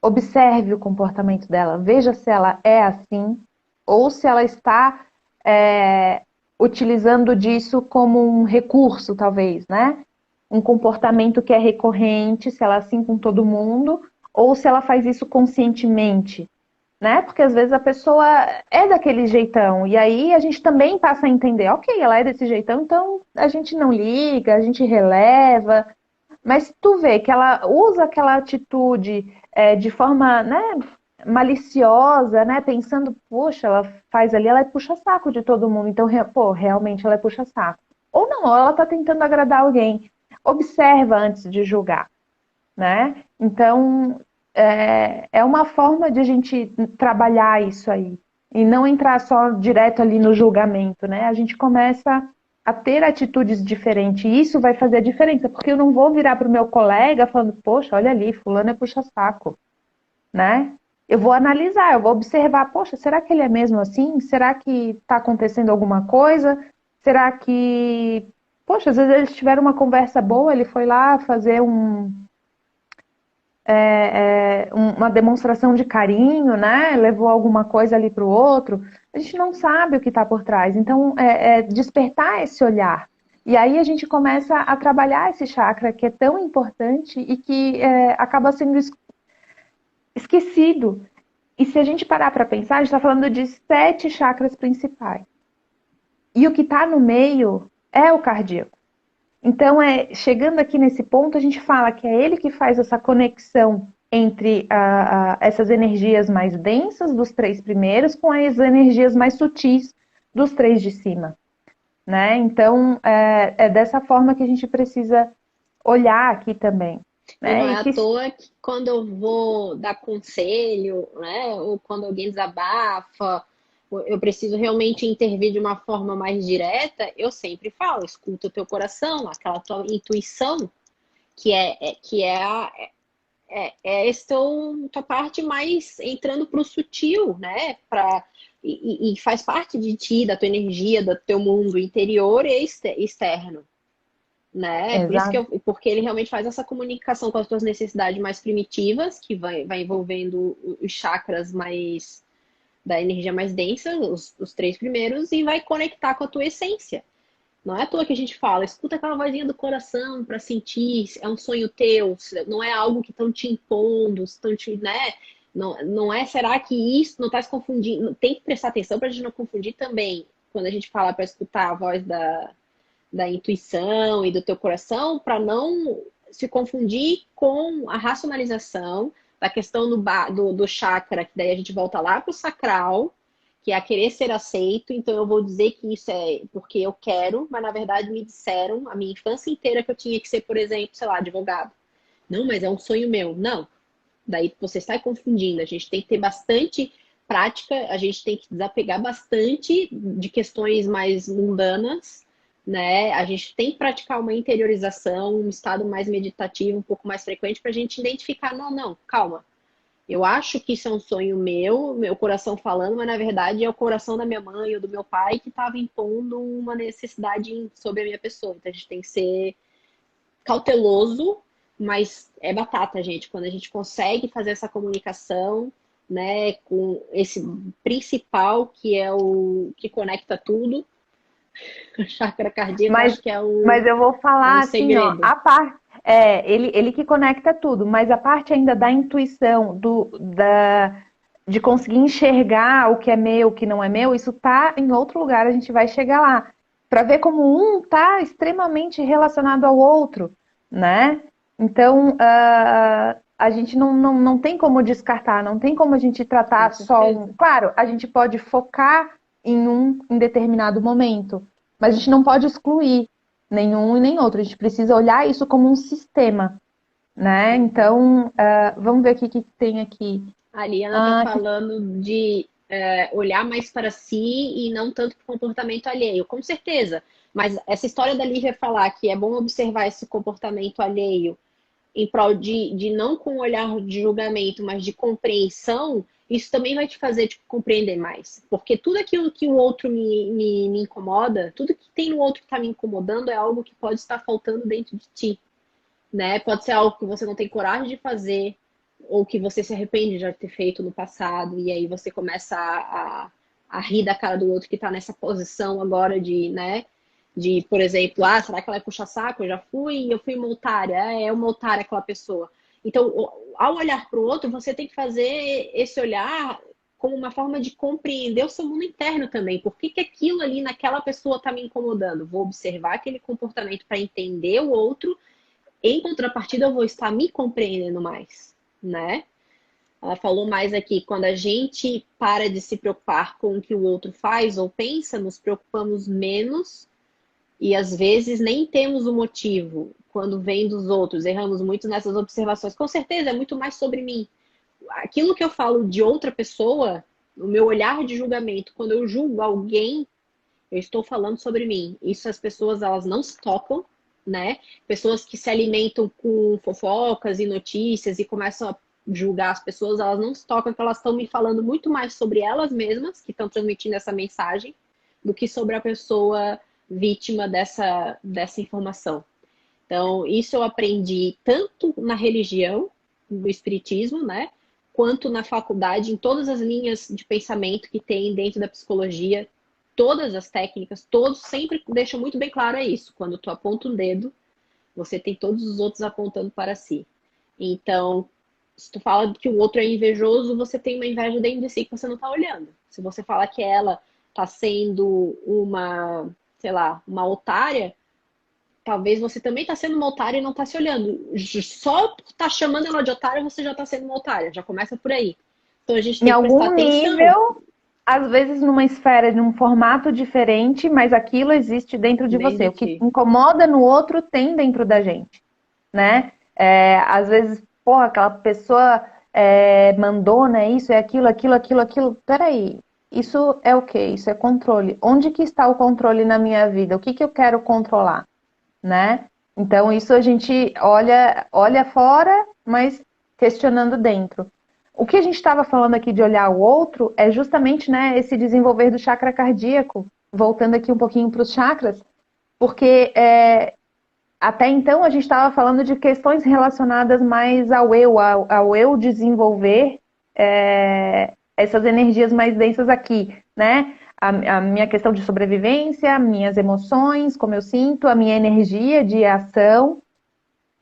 Speaker 2: observe o comportamento dela, veja se ela é assim, ou se ela está é, utilizando disso como um recurso, talvez, né? Um comportamento que é recorrente, se ela é assim com todo mundo, ou se ela faz isso conscientemente, né? Porque às vezes a pessoa é daquele jeitão, e aí a gente também passa a entender, ok, ela é desse jeitão, então a gente não liga, a gente releva, mas tu vê que ela usa aquela atitude de forma, né, maliciosa, né, pensando, poxa, ela faz ali, ela é puxa-saco de todo mundo, então, pô, realmente ela é puxa-saco. Ou não, ou ela está tentando agradar alguém. Observa antes de julgar, né? Então, é uma forma de a gente trabalhar isso aí. E não entrar só direto ali no julgamento, né? A gente começa a ter atitudes diferentes. E isso vai fazer a diferença, porque eu não vou virar para o meu colega falando, poxa, olha ali, fulano é puxa-saco, né? Eu vou analisar, eu vou observar, poxa, será que ele é mesmo assim? Será que está acontecendo alguma coisa? Será que, poxa, às vezes eles tiveram uma conversa boa, ele foi lá fazer uma demonstração de carinho, né? Levou alguma coisa ali para o outro. A gente não sabe o que está por trás. Então, despertar esse olhar. E aí a gente começa a trabalhar esse chakra que é tão importante e que acaba sendo esquecido. E se a gente parar para pensar, a gente está falando de 7 chakras principais. E o que está no meio é o cardíaco. Então, chegando aqui nesse ponto, a gente fala que é ele que faz essa conexão entre essas energias mais densas dos 3 primeiros com as energias mais sutis dos 3 de cima, né? Então, é dessa forma que a gente precisa olhar aqui também,
Speaker 1: E não
Speaker 2: né?
Speaker 1: é à toa que quando eu vou dar conselho, né, ou quando alguém desabafa, ou eu preciso realmente intervir de uma forma mais direta, eu sempre falo, escuta o teu coração, aquela tua intuição, que é esse tua parte mais entrando para o sutil, né? E faz parte de ti, da tua energia, do teu mundo interior e externo, né? Por isso que
Speaker 2: Exato.
Speaker 1: porque ele realmente faz essa comunicação com as tuas necessidades mais primitivas, que vai envolvendo os chakras mais da energia mais densa, os 3 primeiros, e vai conectar com a tua essência. Não é à toa que a gente fala, escuta aquela vozinha do coração para sentir, é um sonho teu, não é algo que estão te impondo, estão te, né? Não é, será que isso não está se confundindo? Tem que prestar atenção para a gente não confundir também, quando a gente fala para escutar a voz da intuição e do teu coração, para não se confundir com a racionalização da questão do chakra, que daí a gente volta lá para o sacral, que é a querer ser aceito, então eu vou dizer que isso é porque eu quero, mas na verdade me disseram a minha infância inteira que eu tinha que ser, por exemplo, sei lá, advogado. Não, mas é um sonho meu. Não. Daí você está confundindo. A gente tem que ter bastante prática, a gente tem que desapegar bastante de questões mais mundanas, né? A gente tem que praticar uma interiorização, um estado mais meditativo, um pouco mais frequente, para a gente identificar, não, não, calma. Eu acho que isso é um sonho meu coração falando, mas na verdade é o coração da minha mãe ou do meu pai que estava impondo uma necessidade sobre a minha pessoa. Então a gente tem que ser cauteloso, mas é batata, gente. Quando a gente consegue fazer essa comunicação, né, com esse principal que é o que conecta tudo, o chakra cardíaco, eu
Speaker 2: Mas,
Speaker 1: acho que
Speaker 2: mas eu vou
Speaker 1: é
Speaker 2: falar
Speaker 1: um
Speaker 2: assim, ó,
Speaker 1: segredo.
Speaker 2: a parte, ele que conecta tudo, mas a parte ainda da intuição, de conseguir enxergar o que é meu, o que não é meu, isso tá em outro lugar, a gente vai chegar lá. Para ver como um tá extremamente relacionado ao outro, né? Então, a gente não tem como descartar, não tem como a gente
Speaker 1: Com
Speaker 2: tratar só um.
Speaker 1: certeza.
Speaker 2: Claro, a gente pode focar em determinado momento, mas a gente não pode excluir nenhum e nem outro. A gente precisa olhar isso como um sistema, né?
Speaker 1: Uhum.
Speaker 2: Então, vamos ver o que tem aqui.
Speaker 1: A Liana está
Speaker 2: Ah,
Speaker 1: falando de olhar mais para si e não tanto para o comportamento alheio. Com certeza. Mas essa história da Lívia falar que é bom observar esse comportamento alheio em prol de não com olhar de julgamento, mas de compreensão, isso também vai te fazer tipo, compreender mais. Porque tudo aquilo que o outro me incomoda, tudo que tem no outro que está me incomodando é algo que pode estar faltando dentro de ti, né? Pode ser algo que você não tem coragem de fazer, ou que você se arrepende de já ter feito no passado, e aí você começa a rir da cara do outro que está nessa posição agora de, né? De, por exemplo, será que ela é puxa-saco? Eu fui uma otária, é uma otária aquela pessoa. Então, ao olhar para o outro, você tem que fazer esse olhar como uma forma de compreender o seu mundo interno também. Por que, que aquilo ali naquela pessoa está me incomodando? Vou observar aquele comportamento para entender o outro. Em contrapartida, eu vou estar me compreendendo mais, né? Ela falou mais aqui, quando a gente para de se preocupar com o que o outro faz ou pensa, nos preocupamos menos e às vezes nem temos o motivo quando vem dos outros. Erramos muito nessas observações. Com certeza, é muito mais sobre mim. Aquilo que eu falo de outra pessoa, o meu olhar de julgamento, quando eu julgo alguém, eu estou falando sobre mim. Isso as pessoas elas não se tocam, né? Pessoas que se alimentam com fofocas e notícias e começam a julgar as pessoas, elas não se tocam, porque elas estão me falando muito mais sobre elas mesmas, que estão transmitindo essa mensagem, do que sobre a pessoa vítima dessa informação. Então, isso eu aprendi tanto na religião, no espiritismo, né? Quanto na faculdade, em todas as linhas de pensamento que tem dentro da psicologia, todas as técnicas, todos sempre deixam muito bem claro isso. Quando tu aponta um dedo, você tem todos os outros apontando para si. Então, se tu fala que o outro é invejoso, você tem uma inveja dentro de si que você não está olhando. Se você fala que ela está sendo uma, sei lá, uma otária, talvez você também está sendo uma otária e não está se olhando. Só por estar chamando ela de otária, você já está sendo uma otária. Já começa por aí. Então a gente
Speaker 2: em
Speaker 1: tem que prestar
Speaker 2: algum
Speaker 1: atenção.
Speaker 2: nível, às vezes numa esfera, num formato diferente, mas aquilo existe dentro de
Speaker 1: Dentro
Speaker 2: você.
Speaker 1: de
Speaker 2: O que
Speaker 1: ti.
Speaker 2: incomoda no outro tem dentro da gente, né? Às vezes, pô, aquela pessoa mandou, né? Isso é aquilo, aquilo, aquilo, aquilo. Peraí, isso é o quê? Isso é controle. Onde que está o controle na minha vida? O que que eu quero controlar, né? Então, isso a gente olha fora, mas questionando dentro. O que a gente estava falando aqui de olhar o outro é justamente, né, esse desenvolver do chakra cardíaco, voltando aqui um pouquinho para os chakras, porque até então a gente estava falando de questões relacionadas mais ao eu desenvolver essas energias mais densas aqui, né? A minha questão de sobrevivência, minhas emoções, como eu sinto, a minha energia de ação,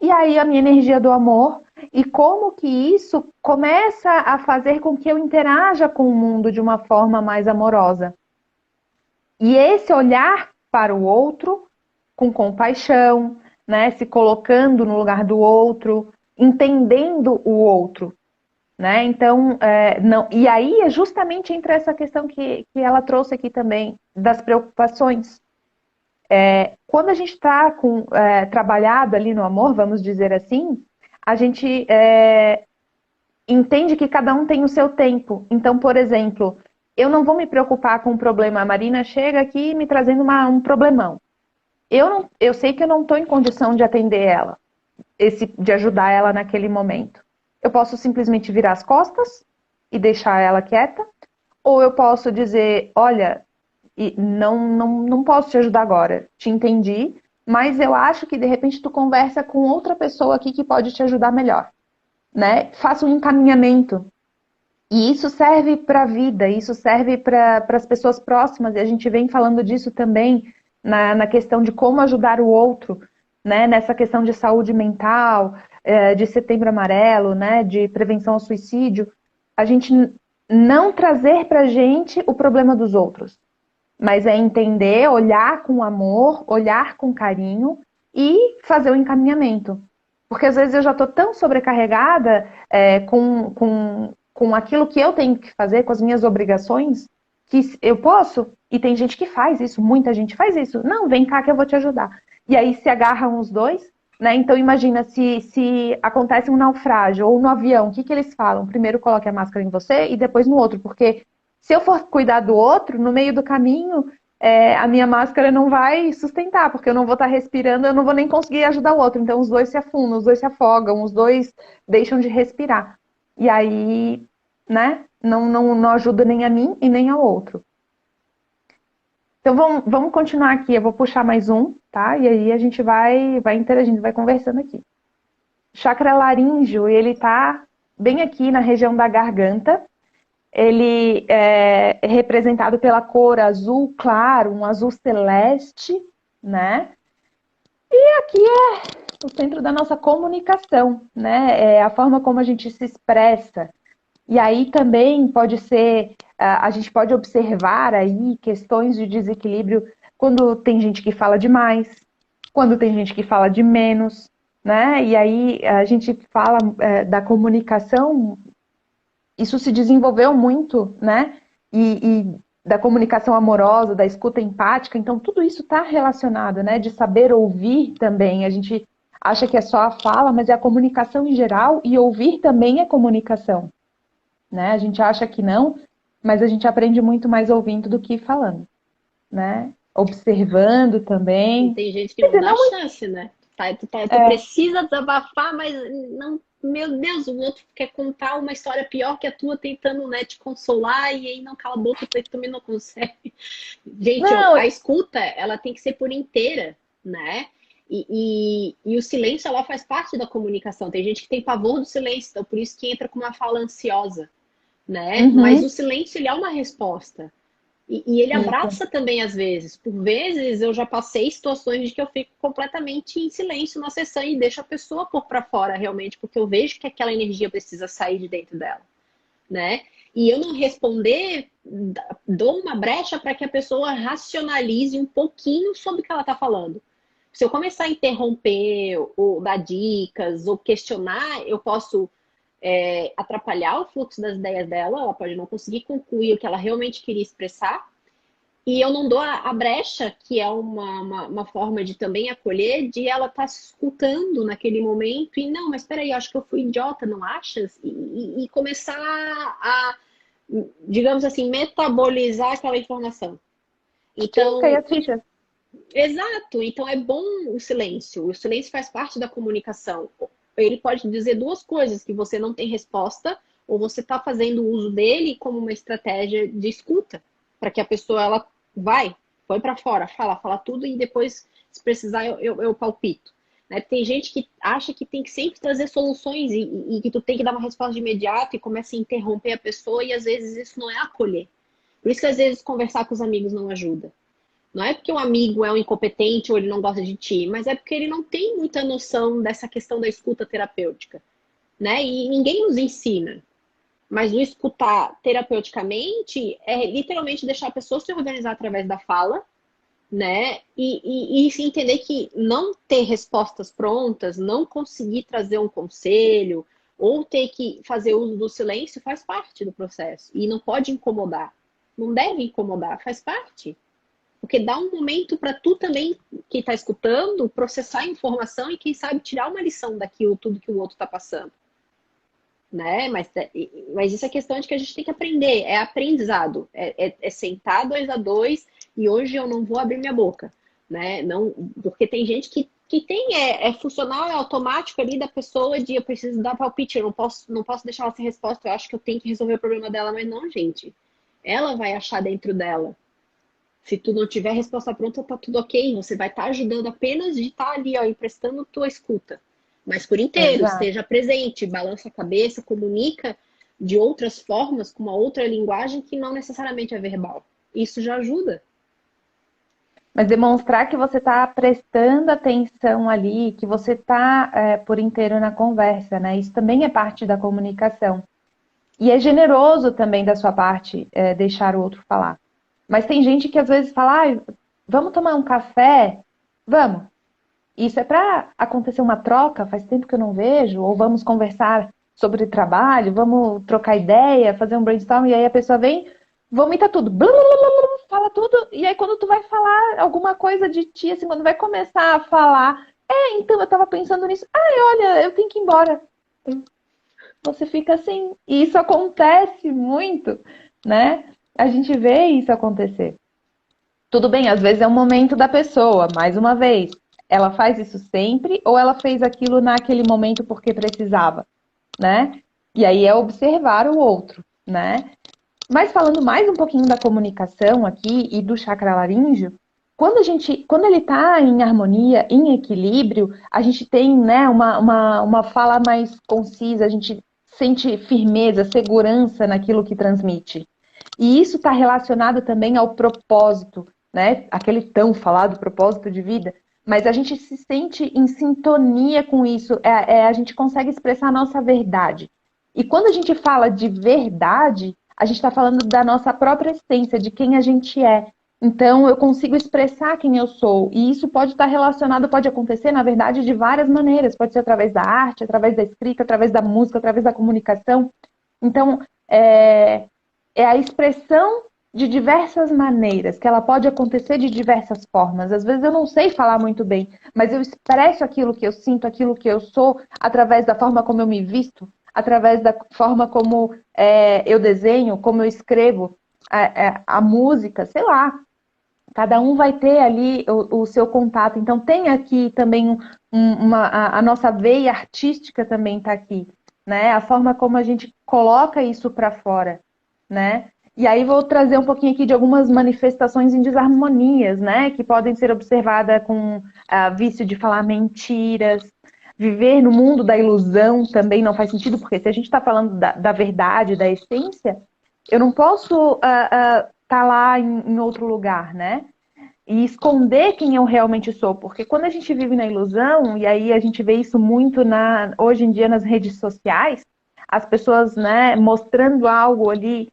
Speaker 2: e aí a minha energia do amor, e como que isso começa a fazer com que eu interaja com o mundo de uma forma mais amorosa. E esse olhar para o outro com compaixão, né, se colocando no lugar do outro, entendendo o outro, né? Então, não, e aí é justamente entre essa questão que ela trouxe aqui também das preocupações. Quando a gente está trabalhado ali no amor, vamos dizer assim, a gente entende que cada um tem o seu tempo. Então, por exemplo, eu não vou me preocupar com um problema. A Marina chega aqui me trazendo um problemão. Eu sei que eu não estou em condição de atender ela, de ajudar ela naquele momento. Eu posso simplesmente virar as costas e deixar ela quieta, ou eu posso dizer, olha, não posso te ajudar agora, te entendi, mas eu acho que de repente tu conversa com outra pessoa aqui que pode te ajudar melhor, né? Faça um encaminhamento. E isso serve para a vida, isso serve para as pessoas próximas, e a gente vem falando disso também na questão de como ajudar o outro, né? Nessa questão de saúde mental, de setembro amarelo, né? De prevenção ao suicídio. A gente não trazer para a gente o problema dos outros, mas é entender, olhar com amor, olhar com carinho e fazer o encaminhamento. Porque às vezes eu já estou tão sobrecarregada com aquilo que eu tenho que fazer, com as minhas obrigações, que eu posso, e tem gente que faz isso, muita gente faz isso. Não, vem cá que eu vou te ajudar. E aí se agarram os dois, né? Então imagina se acontece um naufrágio ou no avião, o que que eles falam? Primeiro coloque a máscara em você e depois no outro, porque se eu for cuidar do outro, no meio do caminho, a minha máscara não vai sustentar, porque eu não vou estar respirando, eu não vou nem conseguir ajudar o outro. Então os dois se afundam, os dois se afogam, os dois deixam de respirar. E aí, né? Não ajuda nem a mim e nem ao outro. Então vamos continuar aqui. Eu vou puxar mais um, tá? E aí a gente vai interagindo, vai conversando aqui. Chakra laríngeo, ele tá bem aqui na região da garganta. Ele é representado pela cor azul claro, um azul celeste, né? E aqui é o centro da nossa comunicação, né? É a forma como a gente se expressa. E aí também pode ser, a gente pode observar aí questões de desequilíbrio quando tem gente que fala demais, quando tem gente que fala de menos, né? E aí a gente fala da comunicação, isso se desenvolveu muito, né? E da comunicação amorosa, da escuta empática, então tudo isso está relacionado, né? De saber ouvir também. A gente acha que é só a fala, mas é a comunicação em geral, e ouvir também é comunicação, né? A gente acha que não, mas a gente aprende muito mais ouvindo do que falando, né? Observando
Speaker 1: E
Speaker 2: também.
Speaker 1: tem gente que
Speaker 2: Quer
Speaker 1: não
Speaker 2: dizer,
Speaker 1: dá
Speaker 2: não muito.
Speaker 1: chance, né? Tu precisa desabafar, mas não, meu Deus, o outro quer contar uma história pior que a tua, tentando, né, te consolar, e aí não cala a boca, tu também não consegue. Gente, ó,
Speaker 2: Não,
Speaker 1: a escuta, ela tem que ser por inteira, né? E o silêncio, ela faz parte da comunicação. Tem gente que tem pavor do silêncio, então por isso que entra com uma fala ansiosa, né? Mas o
Speaker 2: uhum,
Speaker 1: silêncio, ele é uma resposta. E ele
Speaker 2: isso.
Speaker 1: abraça também às vezes. Por vezes eu já passei situações de que eu fico completamente em silêncio na sessão e deixo a pessoa pôr para fora realmente, porque eu vejo que aquela energia precisa sair de dentro dela, né? E eu não responder, dou uma brecha para que a pessoa racionalize um pouquinho sobre o que ela está falando. Se eu começar a interromper, ou dar dicas, ou questionar, eu posso atrapalhar o fluxo das ideias dela, ela pode não conseguir concluir o que ela realmente queria expressar, e eu não dou a brecha, que é uma forma de também acolher, de ela estar se escutando naquele momento e não, mas peraí, acho que eu fui idiota, não achas? E começar a, digamos assim, metabolizar aquela informação.
Speaker 2: Sim, cai
Speaker 1: Então,
Speaker 2: a ficha.
Speaker 1: exato, então é bom o silêncio faz parte da comunicação. Ele pode dizer duas coisas, que você não tem resposta, ou você está fazendo uso dele como uma estratégia de escuta, para que a pessoa ela põe para fora, fala tudo e depois, se precisar, eu palpito. Né? Tem gente que acha que tem que sempre trazer soluções e que tu tem que dar uma resposta de imediato e começa a interromper a pessoa e às vezes isso não é acolher. Por isso que às vezes conversar com os amigos não ajuda. Não é porque o amigo é um incompetente ou ele não gosta de ti, mas é porque ele não tem muita noção dessa questão da escuta terapêutica, né? E ninguém nos ensina. Mas o escutar terapeuticamente é literalmente deixar a pessoa se organizar através da fala, né? E se entender que não ter respostas prontas, não conseguir trazer um conselho, ou ter que fazer uso do silêncio faz parte do processo. E não pode incomodar. Não deve incomodar, faz parte. Porque dá um momento para tu também, que está escutando, processar a informação e, quem sabe, tirar uma lição daquilo tudo que o outro está passando. Né? Mas isso é questão de que a gente tem que aprender, é aprendizado, é sentar 2 a 2 e hoje eu não vou abrir minha boca, né? Não, porque tem gente que tem, funcional, é automático ali da pessoa de eu preciso dar palpite, eu não posso deixar ela sem resposta, eu acho que eu tenho que resolver o problema dela, mas não, gente. Ela vai achar dentro dela. Se tu não tiver a resposta pronta, tá tudo ok. Você vai estar ajudando apenas de estar ali, ó, emprestando tua escuta. Mas por inteiro,
Speaker 2: Exato.
Speaker 1: esteja presente, balança a cabeça, comunica de outras formas, com uma outra linguagem que não necessariamente é verbal. Isso já ajuda.
Speaker 2: Mas demonstrar que você está prestando atenção ali, que você está por inteiro na conversa, né? Isso também é parte da comunicação. E é generoso também da sua parte deixar o outro falar. Mas tem gente que às vezes fala, ah, vamos tomar um café? Vamos. Isso é para acontecer uma troca, faz tempo que eu não vejo, ou vamos conversar sobre trabalho, vamos trocar ideia, fazer um brainstorm, e aí a pessoa vem, vomita tudo, blá, blá, blá, blá, fala tudo, e aí quando tu vai falar alguma coisa de ti, assim, quando vai começar a falar Então eu tava pensando nisso. Ai, olha, eu tenho que ir embora. Você fica assim. E isso acontece muito, né? A gente vê isso acontecer. Tudo bem, às vezes é um momento da pessoa, mais uma vez. Ela faz isso sempre ou ela fez aquilo naquele momento porque precisava, né? E aí é observar o outro, né? Mas falando mais um pouquinho da comunicação aqui e do chakra laríngeo, quando ele está em harmonia, em equilíbrio, a gente tem, né, uma fala mais concisa, a gente sente firmeza, segurança naquilo que transmite. E isso está relacionado também ao propósito, né? Aquele tão falado propósito de vida. Mas a gente se sente em sintonia com isso, a gente consegue expressar a nossa verdade. E quando a gente fala de verdade, a gente está falando da nossa própria essência, de quem a gente é. Então, eu consigo expressar quem eu sou. E isso pode estar relacionado, pode acontecer, na verdade, de várias maneiras. Pode ser através da arte, através da escrita, através da música, através da comunicação. Então, é a expressão de diversas maneiras, que ela pode acontecer de diversas formas. Às vezes eu não sei falar muito bem, mas eu expresso aquilo que eu sinto, aquilo que eu sou, através da forma como eu me visto, através da forma como eu desenho, como eu escrevo a música, sei lá. Cada um vai ter ali o seu contato. Então tem aqui também a nossa veia artística também está aqui, né? A forma como a gente coloca isso para fora, né? E aí vou trazer um pouquinho aqui de algumas manifestações em desarmonias, né? Que podem ser observadas com vício de falar mentiras, viver no mundo da ilusão também não faz sentido, porque se a gente está falando da verdade, da essência, eu não posso tá lá em outro lugar, né? E esconder quem eu realmente sou, porque quando a gente vive na ilusão, e aí a gente vê isso muito hoje em dia nas redes sociais, as pessoas, né, mostrando algo ali,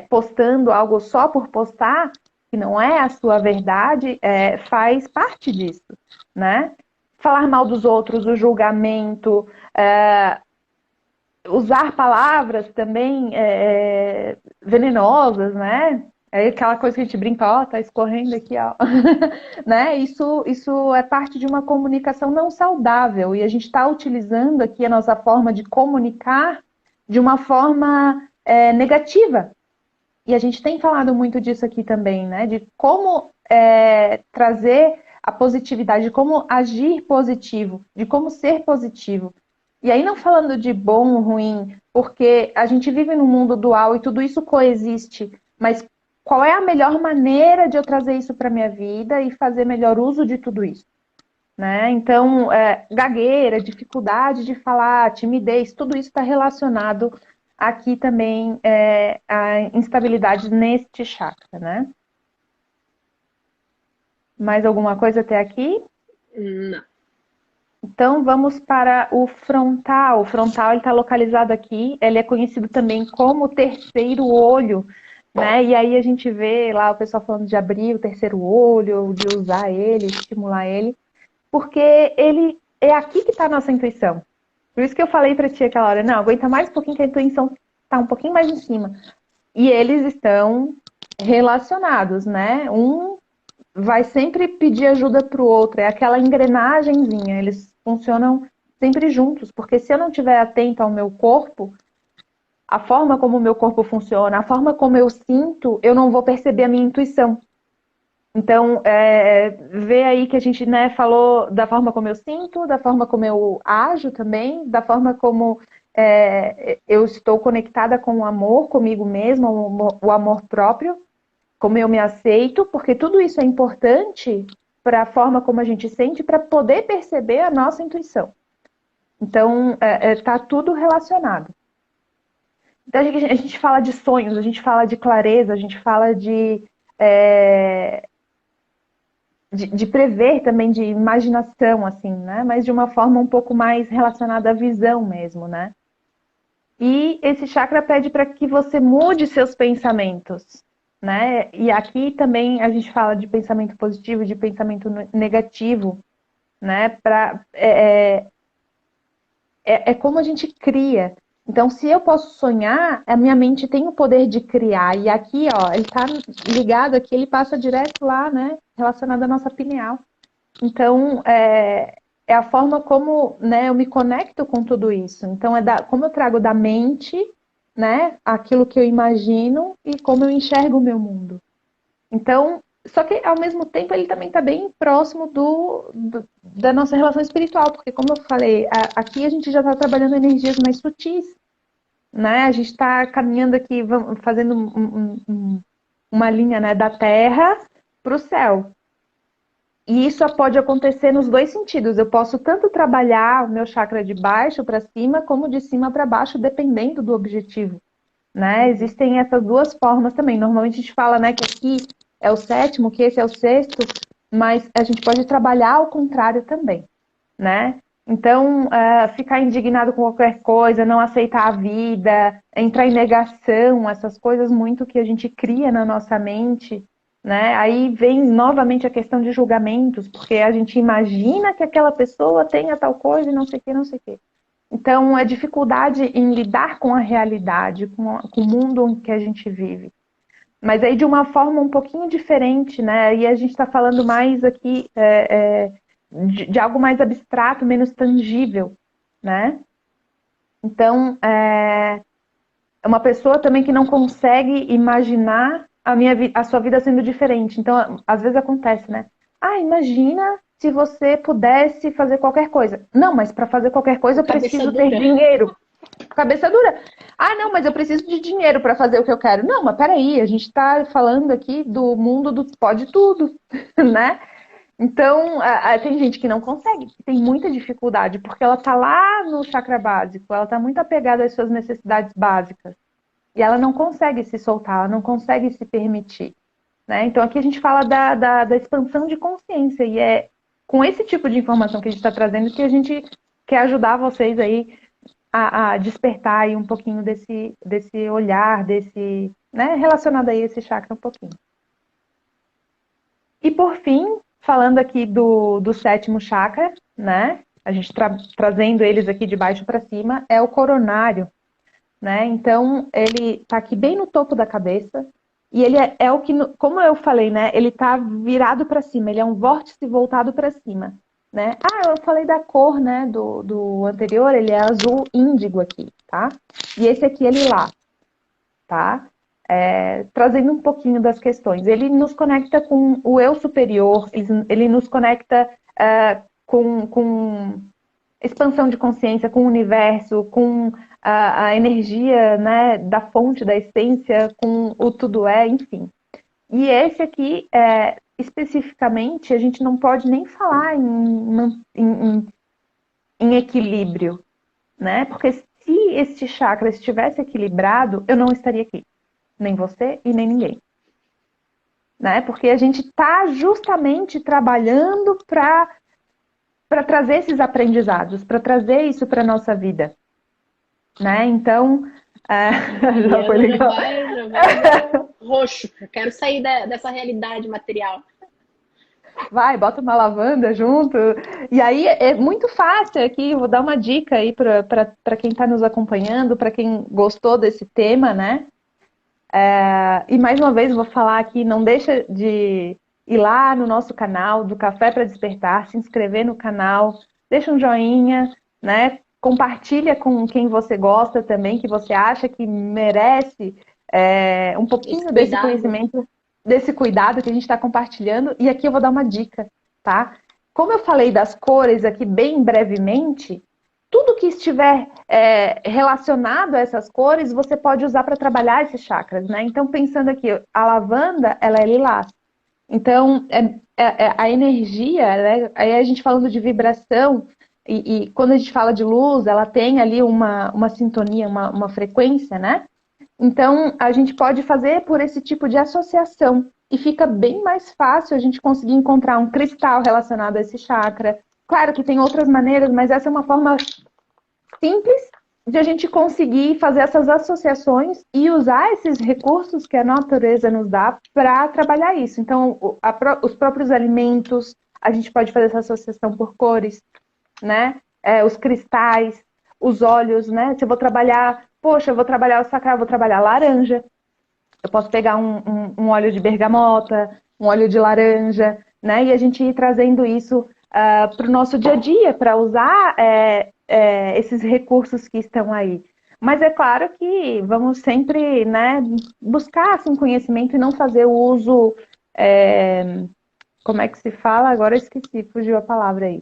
Speaker 2: postando algo só por postar, que não é a sua verdade, faz parte disso, né? Falar mal dos outros, o julgamento, usar palavras também venenosas, né? É aquela coisa que a gente brinca, ó, tá escorrendo aqui, ó. Né? Isso é parte de uma comunicação não saudável e a gente está utilizando aqui a nossa forma de comunicar de uma forma negativa. E a gente tem falado muito disso aqui também, né? De como trazer a positividade, de como agir positivo, de como ser positivo. E aí não falando de bom ou ruim, porque a gente vive num mundo dual e tudo isso coexiste, mas qual é a melhor maneira de eu trazer isso para minha vida e fazer melhor uso de tudo isso? Né? Então, gagueira, dificuldade de falar, timidez, tudo isso está relacionado aqui também a instabilidade neste chakra, né? Mais alguma coisa até aqui?
Speaker 1: Não.
Speaker 2: Então, vamos para o frontal. O frontal está localizado aqui. Ele é conhecido também como terceiro olho, né? E aí a gente vê lá o pessoal falando de abrir o terceiro olho, de usar ele, estimular ele, porque ele é aqui que está a nossa intuição. Por isso que eu falei para ti aquela hora, não, aguenta mais um pouquinho que a intuição está um pouquinho mais em cima. E eles estão relacionados, né? Um vai sempre pedir ajuda para o outro, é aquela engrenagemzinha, eles funcionam sempre juntos, porque se eu não estiver atento ao meu corpo, a forma como o meu corpo funciona, a forma como eu sinto, eu não vou perceber a minha intuição. Então, vê aí que a gente, né, falou da forma como eu sinto, da forma como eu ajo também, da forma como eu estou conectada com o amor, comigo mesma, o amor próprio, como eu me aceito, porque tudo isso é importante para a forma como a gente sente, para poder perceber a nossa intuição. Então, está tudo relacionado. Então, a gente fala de sonhos, a gente fala de clareza, a gente fala de prever também, de imaginação, assim, né? Mas de uma forma um pouco mais relacionada à visão mesmo, né? E esse chakra pede para que você mude seus pensamentos, né? E aqui também a gente fala de pensamento positivo, de pensamento negativo, né? É como a gente cria. Então, se eu posso sonhar, a minha mente tem o poder de criar. E aqui, ó, ele está ligado aqui, ele passa direto lá, né? Relacionado à nossa pineal. Então, é a forma como, né, eu me conecto com tudo isso. Então, como eu trago da mente, né, aquilo que eu imagino e como eu enxergo o meu mundo. Então, só que ao mesmo tempo ele também está bem próximo da nossa relação espiritual, porque como eu falei, aqui a gente já está trabalhando energias mais sutis, né? A gente está caminhando aqui, fazendo uma linha, né, da Terra para o céu. E isso pode acontecer nos dois sentidos. Eu posso tanto trabalhar o meu chakra de baixo para cima, como de cima para baixo, dependendo do objetivo, né? Existem essas duas formas também. Normalmente a gente fala, né, que aqui é o sétimo, que esse é o sexto, mas a gente pode trabalhar ao contrário também, né? Então, ficar indignado com qualquer coisa, não aceitar a vida, entrar em negação, essas coisas muito que a gente cria na nossa mente, né? Aí vem novamente a questão de julgamentos, porque a gente imagina que aquela pessoa tenha tal coisa e não sei o que, não sei o que. Então, a dificuldade em lidar com a realidade, com o mundo em que a gente vive. Mas aí de uma forma um pouquinho diferente, né? E a gente está falando mais aqui de algo mais abstrato, menos tangível, né? Então, é uma pessoa também que não consegue imaginar a sua vida sendo diferente. Então, às vezes acontece, né? Ah, imagina se você pudesse fazer qualquer coisa. Não, mas para fazer qualquer coisa eu
Speaker 1: Cabeça
Speaker 2: preciso ter
Speaker 1: dura.
Speaker 2: dinheiro. Cabeça dura. Ah, não, mas eu preciso de dinheiro para fazer o que eu quero. Não, mas peraí, a gente está falando aqui do mundo do pode tudo, né? Então, tem gente que não consegue, que tem muita dificuldade, porque ela está lá no chakra básico, ela está muito apegada às suas necessidades básicas. E ela não consegue se soltar, ela não consegue se permitir, né? Então, aqui a gente fala da expansão de consciência, e é com esse tipo de informação que a gente está trazendo que a gente quer ajudar vocês aí a despertar aí um pouquinho desse olhar, né, relacionado aí a esse chakra um pouquinho. E por fim, falando aqui do sétimo chakra, né, a gente trazendo eles aqui de baixo para cima, é o coronário, né, então ele está aqui bem no topo da cabeça, e ele é o que, como eu falei, né, ele está virado para cima, ele é um vórtice voltado para cima. Né? Ah, eu falei da cor, né, do anterior, ele é azul índigo aqui, tá? E esse aqui é lilás, tá? Trazendo um pouquinho das questões. Ele nos conecta com o eu superior, ele nos conecta com expansão de consciência, com o universo, com a energia, né, da fonte, da essência, com o tudo é, enfim. E esse aqui, especificamente, a gente não pode nem falar em equilíbrio, né? Porque se este chakra estivesse equilibrado, eu não estaria aqui. Nem você e nem ninguém. Né? Porque a gente está justamente trabalhando para trazer esses aprendizados, para trazer isso para a nossa vida. Né? Então, já foi legal.
Speaker 1: Já vai dar roxo. Eu quero sair dessa realidade material.
Speaker 2: Vai, bota uma lavanda junto. E aí é muito fácil aqui, vou dar uma dica aí para quem está nos acompanhando, para quem gostou desse tema, né? E mais uma vez vou falar aqui, não deixa de ir lá no nosso canal do Café para Despertar, se inscrever no canal, deixa um joinha, né? Compartilha com quem você gosta também, que você acha que merece um pouquinho desse conhecimento, desse cuidado que a gente está compartilhando. E aqui eu vou dar uma dica, tá? Como eu falei das cores aqui bem brevemente, tudo que estiver relacionado a essas cores, você pode usar para trabalhar esses chakras, né? Então, pensando aqui, a lavanda, ela é lilás. Então, a energia, né? Aí a gente falando de vibração, e quando a gente fala de luz, ela tem ali uma sintonia, uma frequência, né? Então, a gente pode fazer por esse tipo de associação. E fica bem mais fácil a gente conseguir encontrar um cristal relacionado a esse chakra. Claro que tem outras maneiras, mas essa é uma forma simples de a gente conseguir fazer essas associações e usar esses recursos que a natureza nos dá para trabalhar isso. Então, os próprios alimentos, a gente pode fazer essa associação por cores, né? Os cristais, os óleos, né? Se eu vou trabalhar, poxa, eu vou trabalhar o sacral, vou trabalhar laranja. Eu posso pegar um óleo de bergamota, um óleo de laranja, né? E a gente ir trazendo isso para o nosso dia a dia, para usar esses recursos que estão aí. Mas é claro que vamos sempre, né, buscar assim, conhecimento e não fazer o uso, como é que se fala? Agora eu esqueci, fugiu a palavra aí.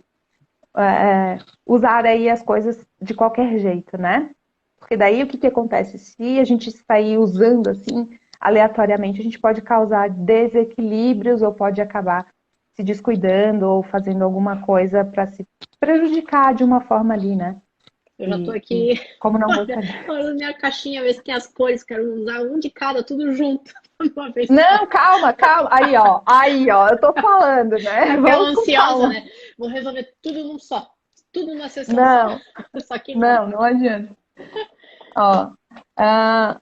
Speaker 2: Usar aí as coisas de qualquer jeito, né? Porque daí o que acontece? Se a gente sair usando assim, aleatoriamente, a gente pode causar desequilíbrios ou pode acabar se descuidando ou fazendo alguma coisa para se prejudicar de uma forma ali, né?
Speaker 1: Eu já tô
Speaker 2: E
Speaker 1: aqui
Speaker 2: como não gostaria.
Speaker 1: olhando minha caixinha, ver se tem as cores, quero usar um de cada, tudo junto, uma vez só.
Speaker 2: Não, calma, calma. Aí, ó, eu tô falando, né?
Speaker 1: Aquela
Speaker 2: Vamos com
Speaker 1: ansiosa,
Speaker 2: calma.
Speaker 1: né? Vou resolver tudo num só, tudo numa sessão só.
Speaker 2: Não,
Speaker 1: Só que não.
Speaker 2: não, não adianta. Ó, ah,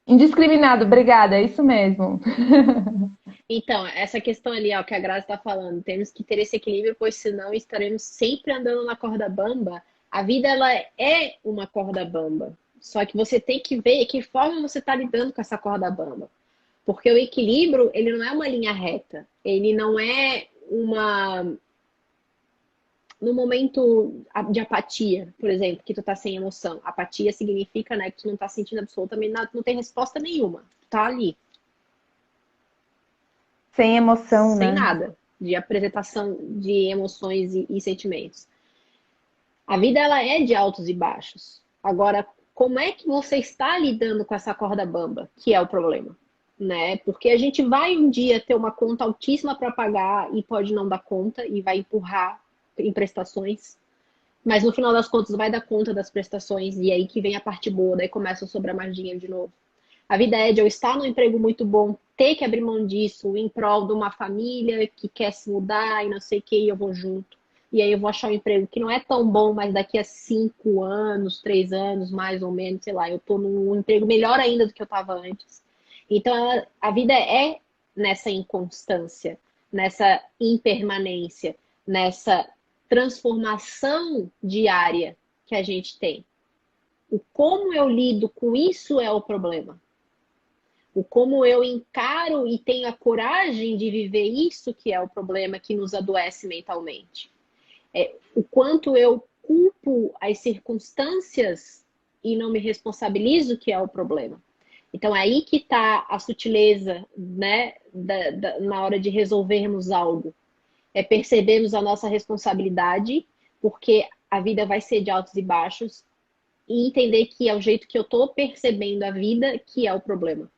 Speaker 2: indiscriminado, obrigada, é isso mesmo.
Speaker 1: Então, essa questão ali, ó, que a Grazi está falando, temos que ter esse equilíbrio, pois senão estaremos sempre andando na corda bamba. A vida, ela é uma corda bamba. Só que você tem que ver que forma você está lidando com essa corda bamba. Porque o equilíbrio, ele não é uma linha reta. Ele não é uma... No momento de apatia, por exemplo, que tu tá sem emoção. Apatia significa, né, que tu não tá sentindo absolutamente nada, tu não tem resposta nenhuma. Tu tá ali,
Speaker 2: Sem emoção,
Speaker 1: sem
Speaker 2: né?
Speaker 1: nada de apresentação de emoções e sentimentos. A vida ela é de altos e baixos. Agora, como é que você está lidando com essa corda bamba, que é o problema, né? Porque a gente vai um dia ter uma conta altíssima para pagar e pode não dar conta e vai empurrar em prestações, mas no final das contas vai dar conta das prestações e aí que vem a parte boa, daí começa a sobrar mais dinheiro de novo. A vida é de eu estar num emprego muito bom, ter que abrir mão disso em prol de uma família que quer se mudar e não sei o que, e eu vou junto. E aí eu vou achar um emprego que não é tão bom, mas daqui a 5 anos, 3 anos, mais ou menos, sei lá, eu tô num emprego melhor ainda do que eu estava antes. Então a vida é nessa inconstância, nessa impermanência, nessa transformação diária que a gente tem. O como eu lido com isso é o problema. O como eu encaro e tenho a coragem de viver isso que é o problema que nos adoece mentalmente. O quanto eu culpo as circunstâncias e não me responsabilizo que é o problema. Então, é aí que está a sutileza, né, na hora de resolvermos algo. É percebermos a nossa responsabilidade, porque a vida vai ser de altos e baixos, e entender que é o jeito que eu estou percebendo a vida que é o problema.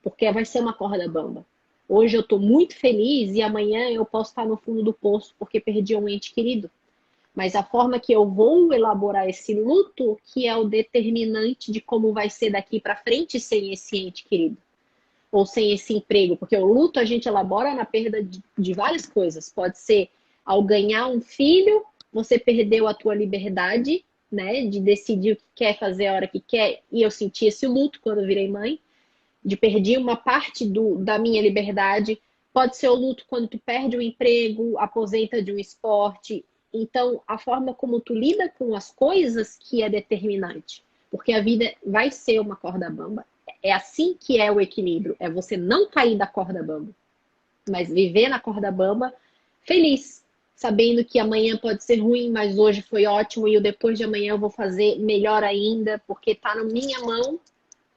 Speaker 1: Porque vai ser uma corda bamba. Hoje eu estou muito feliz e amanhã eu posso estar no fundo do poço porque perdi um ente querido. Mas a forma que eu vou elaborar esse luto que é o determinante de como vai ser daqui para frente sem esse ente querido. Ou sem esse emprego. Porque o luto a gente elabora na perda de várias coisas. Pode ser ao ganhar um filho, você perdeu a tua liberdade, né? De decidir o que quer fazer a hora que quer. E eu senti esse luto quando eu virei mãe de perder uma parte da minha liberdade. Pode ser o luto quando tu perde o emprego, aposenta de um esporte. Então, a forma como tu lida com as coisas que é determinante. Porque a vida vai ser uma corda bamba. É assim que é o equilíbrio. É você não cair da corda bamba, mas viver na corda bamba feliz. Sabendo que amanhã pode ser ruim, mas hoje foi ótimo e o depois de amanhã eu vou fazer melhor ainda, porque tá na minha mão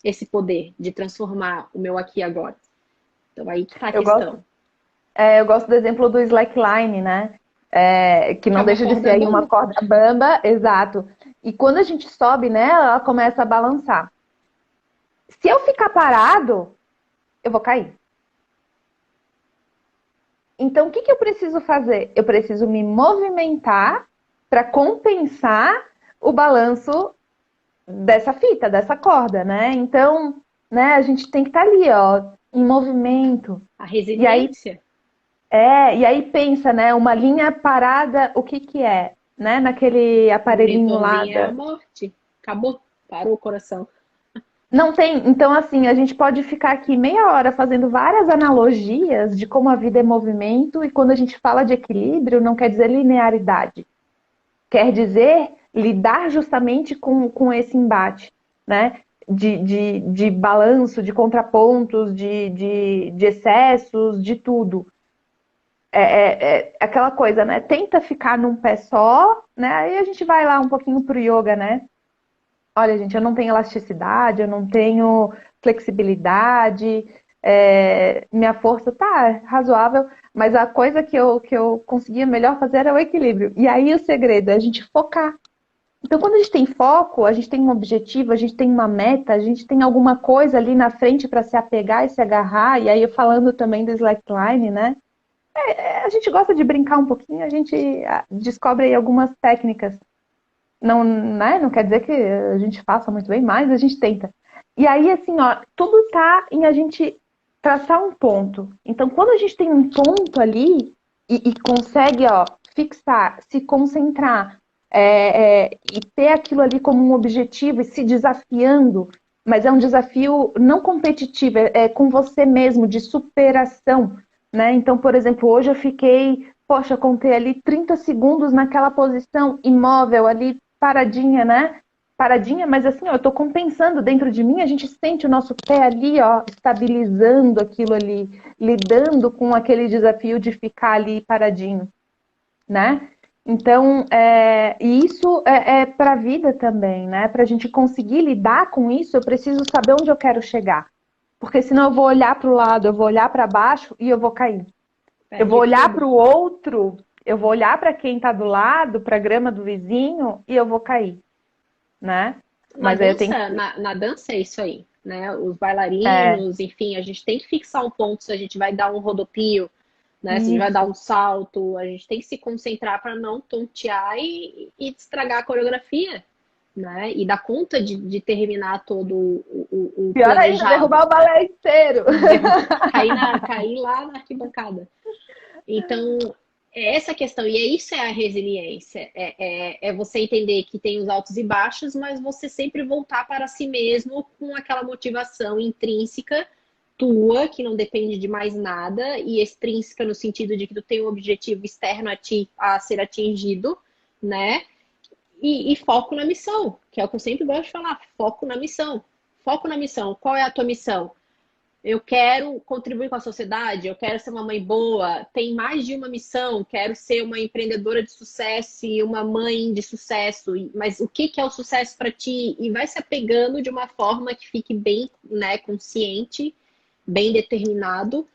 Speaker 1: esse poder de transformar o meu aqui e agora. Então aí que tá a
Speaker 2: Eu gosto,
Speaker 1: questão.
Speaker 2: eu gosto do exemplo do slackline, né? Que
Speaker 1: Que é
Speaker 2: não
Speaker 1: uma
Speaker 2: deixa de ser
Speaker 1: corda
Speaker 2: aí uma
Speaker 1: bamba.
Speaker 2: corda bamba, exato. E quando a gente sobe nela, ela começa a balançar. Se eu ficar parado, eu vou cair. Então, o que eu preciso fazer? Eu preciso me movimentar para compensar o balanço dessa fita, dessa corda, né? Então, né, a gente tem que estar ali, ó, em movimento.
Speaker 1: A
Speaker 2: E aí,
Speaker 1: resiliência.
Speaker 2: e aí pensa, né, uma linha parada, o que é? Né, naquele
Speaker 1: O
Speaker 2: aparelhinho lá
Speaker 1: mentorzinho é a
Speaker 2: da...
Speaker 1: morte. Acabou. Parou o coração.
Speaker 2: Não tem, então assim, a gente pode ficar aqui meia hora fazendo várias analogias de como a vida é movimento e quando a gente fala de equilíbrio, não quer dizer linearidade. Quer dizer lidar justamente com esse embate, né? De balanço, de contrapontos, de excessos, de tudo. é aquela coisa, né? Tenta ficar num pé só, né? Aí a gente vai lá um pouquinho pro yoga, né? Olha, gente, eu não tenho elasticidade, eu não tenho flexibilidade, minha força tá razoável, mas a coisa que eu conseguia melhor fazer era o equilíbrio. E aí o segredo é a gente focar. Então, quando a gente tem foco, a gente tem um objetivo, a gente tem uma meta, a gente tem alguma coisa ali na frente para se apegar e se agarrar, e aí falando também do slackline, né? A gente gosta de brincar um pouquinho, a gente descobre aí algumas técnicas. Não, né? Não quer dizer que a gente faça muito bem, mas a gente tenta. E aí, assim, ó, tudo tá em a gente traçar um ponto. Então, quando a gente tem um ponto ali e consegue, ó, fixar, se concentrar, e ter aquilo ali como um objetivo e se desafiando, mas é um desafio não competitivo, é com você mesmo, de superação, né? Então, por exemplo, hoje eu fiquei, poxa, contei ali 30 segundos naquela posição imóvel ali, paradinha, né? Paradinha, mas assim, ó, eu tô compensando dentro de mim, a gente sente o nosso pé ali, ó, estabilizando aquilo ali, lidando com aquele desafio de ficar ali paradinho, né? Então, e isso é para a vida também, né? Para a gente conseguir lidar com isso, eu preciso saber onde eu quero chegar. Porque senão eu vou olhar para o lado, eu vou olhar para baixo e eu vou cair. Eu vou
Speaker 1: Perde
Speaker 2: olhar
Speaker 1: tudo.
Speaker 2: para o outro, eu vou olhar para quem está do lado, para a grama do vizinho e eu vou cair, né?
Speaker 1: Na
Speaker 2: Mas aí eu tenho
Speaker 1: dança,
Speaker 2: que.
Speaker 1: na dança é isso aí, né? Os
Speaker 2: É,
Speaker 1: bailarinos, enfim, a gente tem que fixar um ponto se a gente vai dar um rodopio, né? Se a gente vai dar
Speaker 2: isso.
Speaker 1: um salto, a gente tem que se concentrar para não tontear e estragar a coreografia, né? E dar conta de terminar todo o
Speaker 2: Pior ainda,
Speaker 1: planejado.
Speaker 2: derrubar o balé inteiro.
Speaker 1: Cair lá na arquibancada. Então, é essa questão, e é isso é a resiliência, é você entender que tem os altos e baixos, mas você sempre voltar para si mesmo com aquela motivação intrínseca tua, que não depende de mais nada, e extrínseca no sentido de que tu tem um objetivo externo a ti a ser atingido, né? E foco na missão, que é o que eu sempre gosto de falar, foco na missão. Foco na missão. Qual é a tua missão? Eu quero contribuir com a sociedade, eu quero ser uma mãe boa, tem mais de uma missão, quero ser uma empreendedora de sucesso e uma mãe de sucesso, mas o que é o sucesso para ti? E vai se apegando de uma forma que fique bem, né, consciente, bem determinado,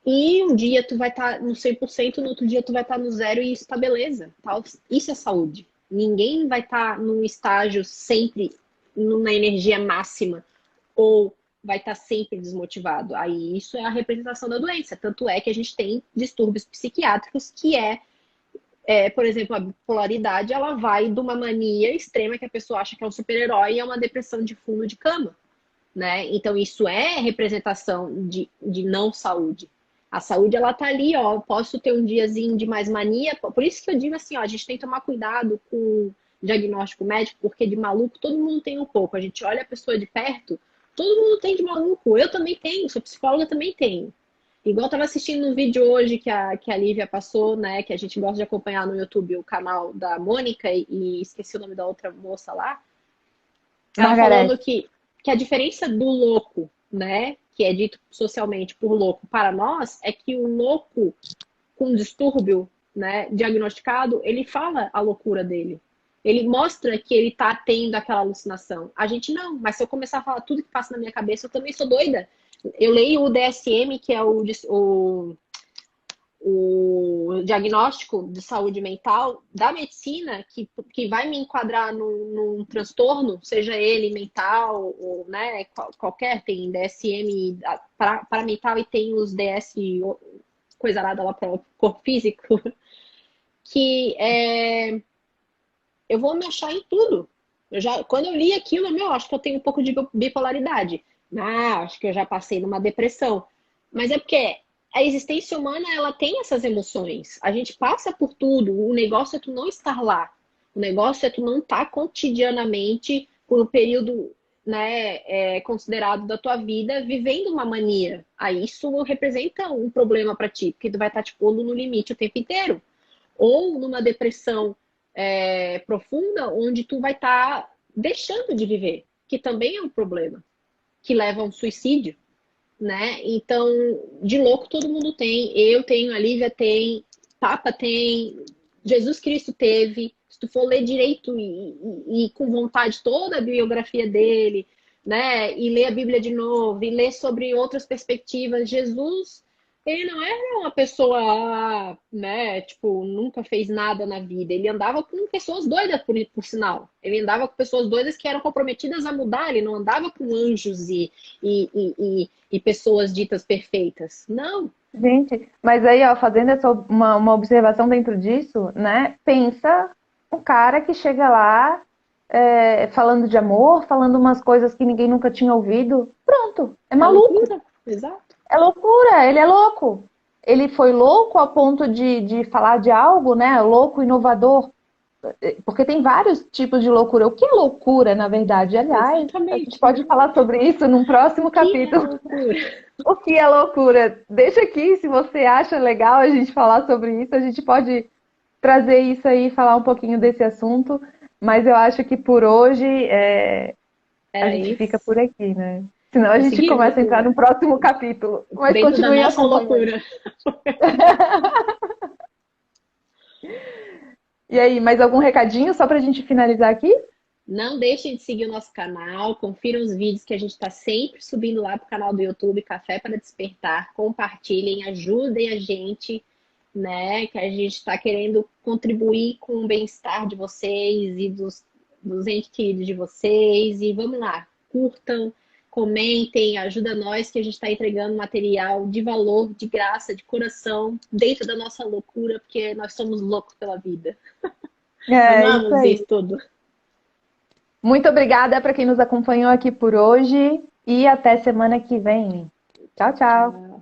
Speaker 1: e um dia tu vai estar no 100%, no outro dia tu vai estar no zero e isso tá beleza, tá? Isso é saúde. Ninguém vai estar num estágio sempre numa energia máxima ou vai estar sempre desmotivado. Aí isso é a representação da doença. Tanto é que a gente tem distúrbios psiquiátricos que por exemplo, a bipolaridade, ela vai de uma mania extrema que a pessoa acha que é um super-herói e é uma depressão de fundo de cama, né? Então isso é representação de não saúde. A saúde, ela tá ali, ó, posso ter um diazinho de mais mania, por isso que eu digo assim, ó, a gente tem que tomar cuidado com diagnóstico médico, porque de maluco todo mundo tem um pouco. A gente olha a pessoa de perto, todo mundo tem de maluco. Eu também tenho, sou psicóloga, também tenho. Igual eu tava assistindo um vídeo hoje que a Lívia passou, né? Que a gente gosta de acompanhar no YouTube o canal da Mônica e esqueci o nome da outra moça lá. Ela falando
Speaker 2: Margarete.
Speaker 1: que a diferença do louco, né? Que é dito socialmente por louco para nós, é que o louco com distúrbio, né, diagnosticado, ele fala a loucura dele. Ele mostra que ele tá tendo aquela alucinação. A gente não, mas se eu começar a falar tudo que passa na minha cabeça, eu também sou doida. Eu leio o DSM, que é o diagnóstico de saúde mental da medicina, que vai me enquadrar num transtorno, seja ele mental ou né, qualquer, tem DSM para mental e tem os DS coisa nada lá para o corpo físico, que eu vou me achar em tudo. Quando eu li aquilo, acho que eu tenho um pouco de bipolaridade. Acho que eu já passei numa depressão. Mas é porque a existência humana, ela tem essas emoções. A gente passa por tudo. O negócio é tu não estar lá. O negócio é tu não estar cotidianamente por um período, né, considerado da tua vida vivendo uma mania. Aí isso representa um problema para ti, porque tu vai estar te pondo no limite o tempo inteiro. Ou numa depressão profunda, onde tu vai deixando de viver, que também é um problema, que leva a um suicídio, né? Então, de louco todo mundo tem. Eu tenho, a Lívia tem, Papa tem, Jesus Cristo teve. Se tu for ler direito e com vontade toda a biografia dele, né? E ler a Bíblia de novo, e ler sobre outras perspectivas, Jesus, ele não era uma pessoa, né? Tipo, nunca fez nada na vida. Ele andava com pessoas doidas, por sinal. Ele andava com pessoas doidas que eram comprometidas a mudar. Ele não andava com anjos e pessoas ditas perfeitas. Não.
Speaker 2: Gente, mas aí, ó, fazendo uma observação dentro disso, né? Pensa um cara que chega lá falando de amor, falando umas coisas que ninguém nunca tinha ouvido. Pronto, é
Speaker 1: É
Speaker 2: maluco.
Speaker 1: loucura. Exato.
Speaker 2: É loucura, ele é louco. Ele foi louco a ponto de falar de algo, né? Louco, inovador. Porque tem vários tipos de loucura. O que é loucura, na verdade? Aliás, a gente
Speaker 1: Exatamente.
Speaker 2: pode falar sobre isso num próximo
Speaker 1: O que é
Speaker 2: capítulo.
Speaker 1: loucura?
Speaker 2: O que é loucura? Deixa aqui, se você acha legal a gente falar sobre isso, a gente pode trazer isso aí, falar um pouquinho desse assunto, mas eu acho que por hoje a
Speaker 1: Era
Speaker 2: gente fica
Speaker 1: isso.
Speaker 2: por aqui, né? Senão a gente
Speaker 1: Conseguimos,
Speaker 2: começa a entrar
Speaker 1: né?
Speaker 2: no próximo capítulo. Mas
Speaker 1: Dentro da
Speaker 2: continue
Speaker 1: nossa
Speaker 2: acompanhando.
Speaker 1: loucura.
Speaker 2: E aí, mais algum recadinho só para a gente finalizar aqui?
Speaker 1: Não deixem de seguir o nosso canal, confiram os vídeos que a gente está sempre subindo lá para o canal do YouTube, Café para Despertar. Compartilhem, ajudem a gente, né? Que a gente está querendo contribuir com o bem-estar de vocês e dos entes queridos de vocês. E vamos lá, curtam, comentem, ajuda nós que a gente está entregando material de valor, de graça, de coração, dentro da nossa loucura, porque nós somos loucos pela vida.
Speaker 2: É isso
Speaker 1: Amamos
Speaker 2: aí.
Speaker 1: isso tudo.
Speaker 2: Muito obrigada para quem nos acompanhou aqui por hoje e até semana que vem. Tchau, tchau.
Speaker 1: Tchau.